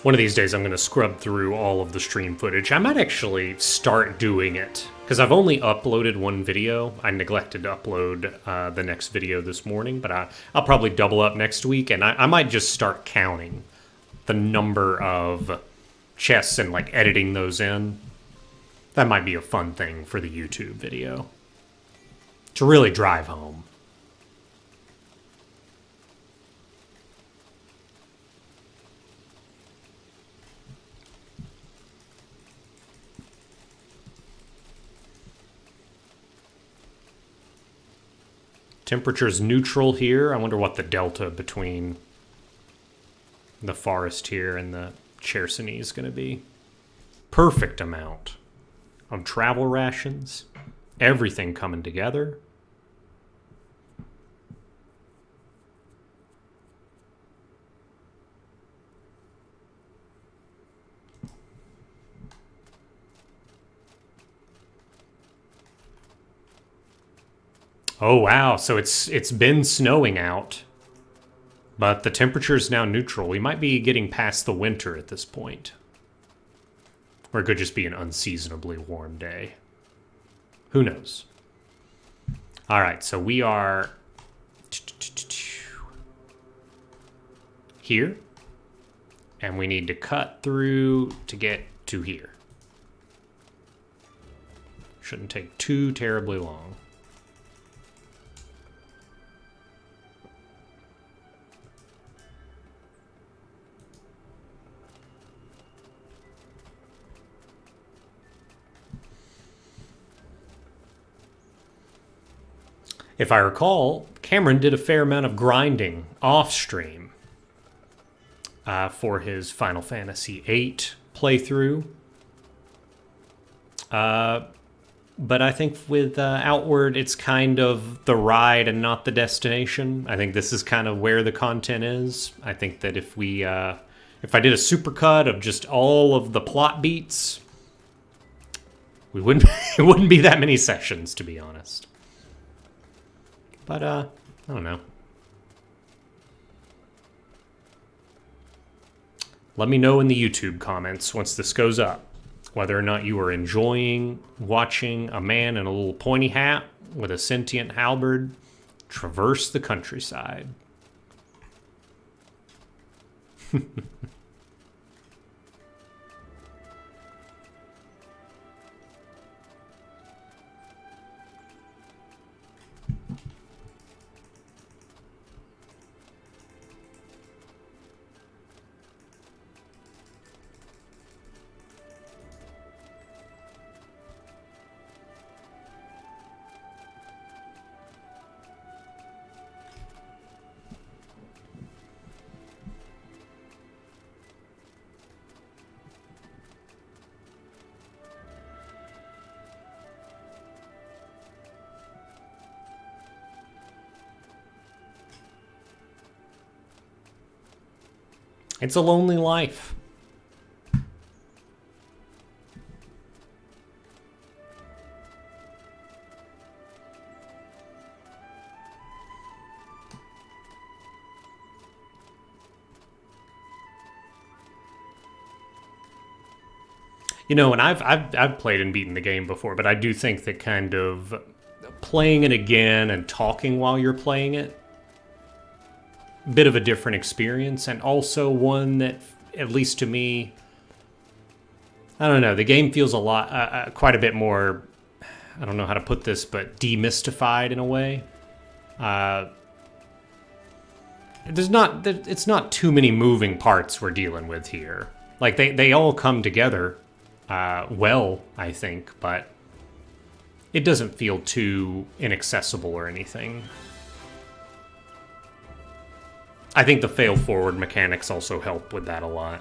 One of these days I'm going to scrub through all of the stream footage. I might actually start doing it, because I've only uploaded one video. I neglected to upload the next video this morning, but I'll probably double up next week, and I might just start counting the number of chests and like editing those in. That might be a fun thing for the YouTube video to really drive home. Temperature's neutral here. I wonder what the delta between the forest here and the Chersony is going to be. Perfect amount of travel rations. Everything coming together. Oh wow, so it's been snowing out, but the temperature is now neutral. We might be getting past the winter at this point. Or it could just be an unseasonably warm day. Who knows? All right, so we are here, and we need to cut through to get to here. Shouldn't take too terribly long. If I recall, Cameron did a fair amount of grinding off stream for his Final Fantasy VIII playthrough. But I think with Outward, it's kind of the ride and not the destination. I think this is kind of where the content is. I think that if I did a supercut of just all of the plot beats, it wouldn't be that many sessions, to be honest. But, I don't know. Let me know in the YouTube comments once this goes up whether or not you are enjoying watching a man in a little pointy hat with a sentient halberd traverse the countryside. It's a lonely life. You know, and I've played and beaten the game before, but I do think that kind of playing it again and talking while you're playing it, bit of a different experience, and also one that, at least to me, I don't know, the game feels a lot, quite a bit more, I don't know how to put this, but demystified in a way. It's not too many moving parts we're dealing with here. Like, they all come together well, I think, but it doesn't feel too inaccessible or anything. I think the fail-forward mechanics also help with that a lot.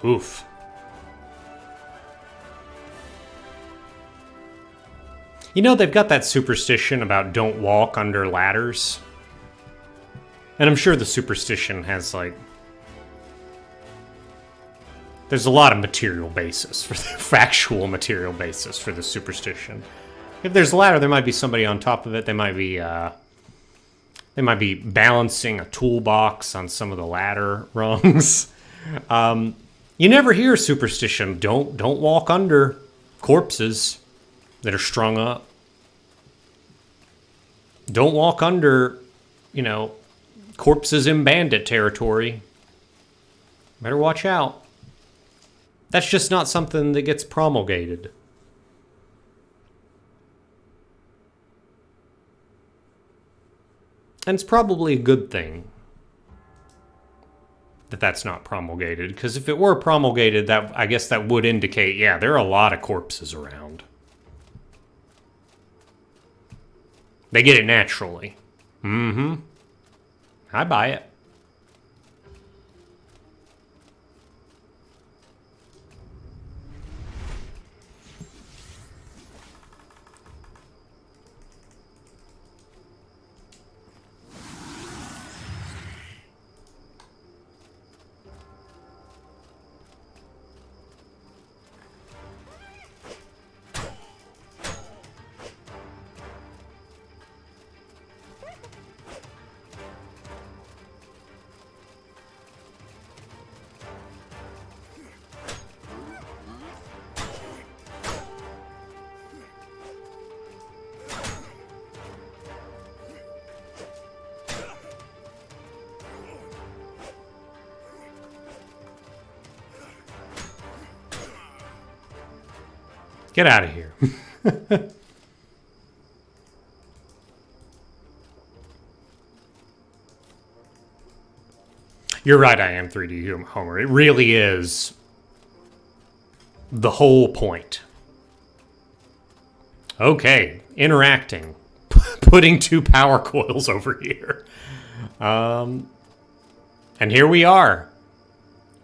Oof. You know, they've got that superstition about don't walk under ladders. And I'm sure the superstition has, like... There's a lot of material basis, for the factual material basis for the superstition. If there's a ladder, there might be somebody on top of it. They might be balancing a toolbox on some of the ladder rungs. You never hear superstition. Don't walk under corpses that are strung up. Don't walk under, you know, corpses in bandit territory. Better watch out. That's just not something that gets promulgated. And it's probably a good thing that that's not promulgated, because if it were promulgated, that I guess that would indicate, yeah, there are a lot of corpses around. They get it naturally. Mm-hmm. I buy it. Get out of here. You're right, I am 3D Homer. It really is the whole point. Okay, interacting. Putting 2 power coils over here. And here we are.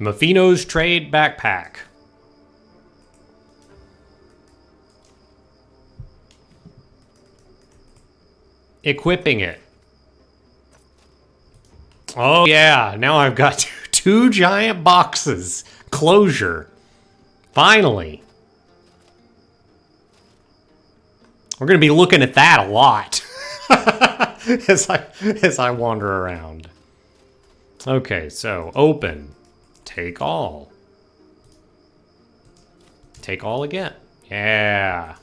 Mafino's Trade Backpack. Equipping it. Oh yeah, now I've got 2 giant boxes. Closure. Finally. We're going to be looking at that a lot as I wander around. Okay, so open. Take all. Take all again. Yeah.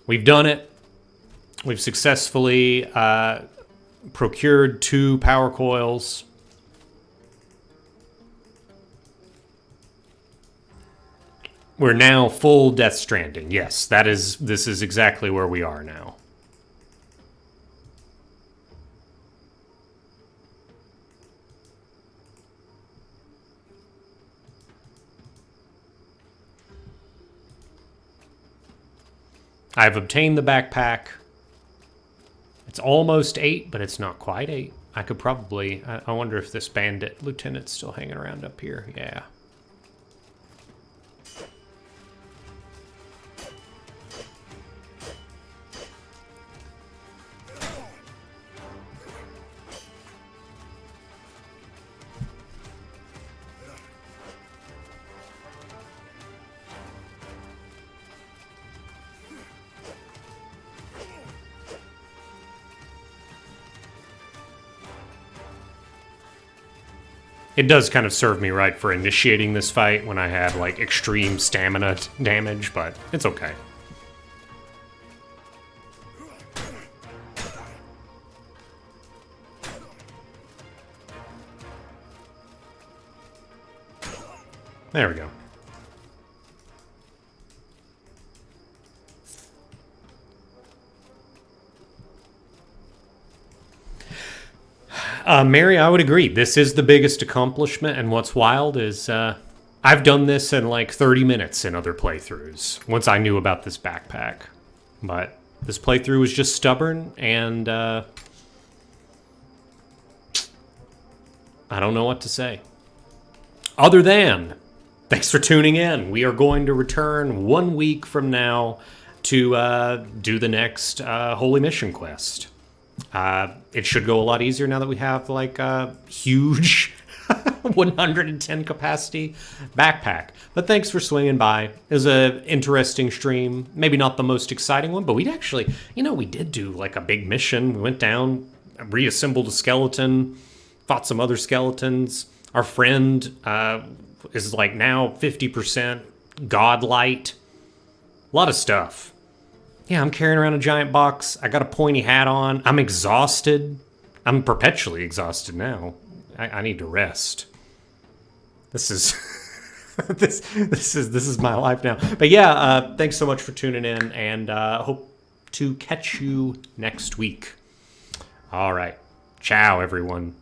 We've done it. We've successfully procured 2 power coils. We're now full Death Stranding. Yes, this is exactly where we are now. I've obtained the backpack. It's almost 8, but it's not quite 8. I could probably... I wonder if this bandit lieutenant's still hanging around up here. Yeah. It does kind of serve me right for initiating this fight when I had, like, extreme stamina damage, but it's okay. There we go. Mary, I would agree. This is the biggest accomplishment, and what's wild is I've done this in like 30 minutes in other playthroughs once I knew about this backpack. But this playthrough was just stubborn, and I don't know what to say. Other than, thanks for tuning in. We are going to return 1 week from now to do the next Holy Mission quest. It should go a lot easier now that we have like a huge 110 capacity backpack. But thanks for swinging by. It was an interesting stream. Maybe not the most exciting one, but we actually, we did do like a big mission. We went down, reassembled a skeleton, fought some other skeletons. Our friend is like now 50% godlight. A lot of stuff. Yeah, I'm carrying around a giant box. I got a pointy hat on. I'm exhausted. I'm perpetually exhausted now. I need to rest. This is this is my life now. But yeah, thanks so much for tuning in, and hope to catch you next week. All right, ciao everyone.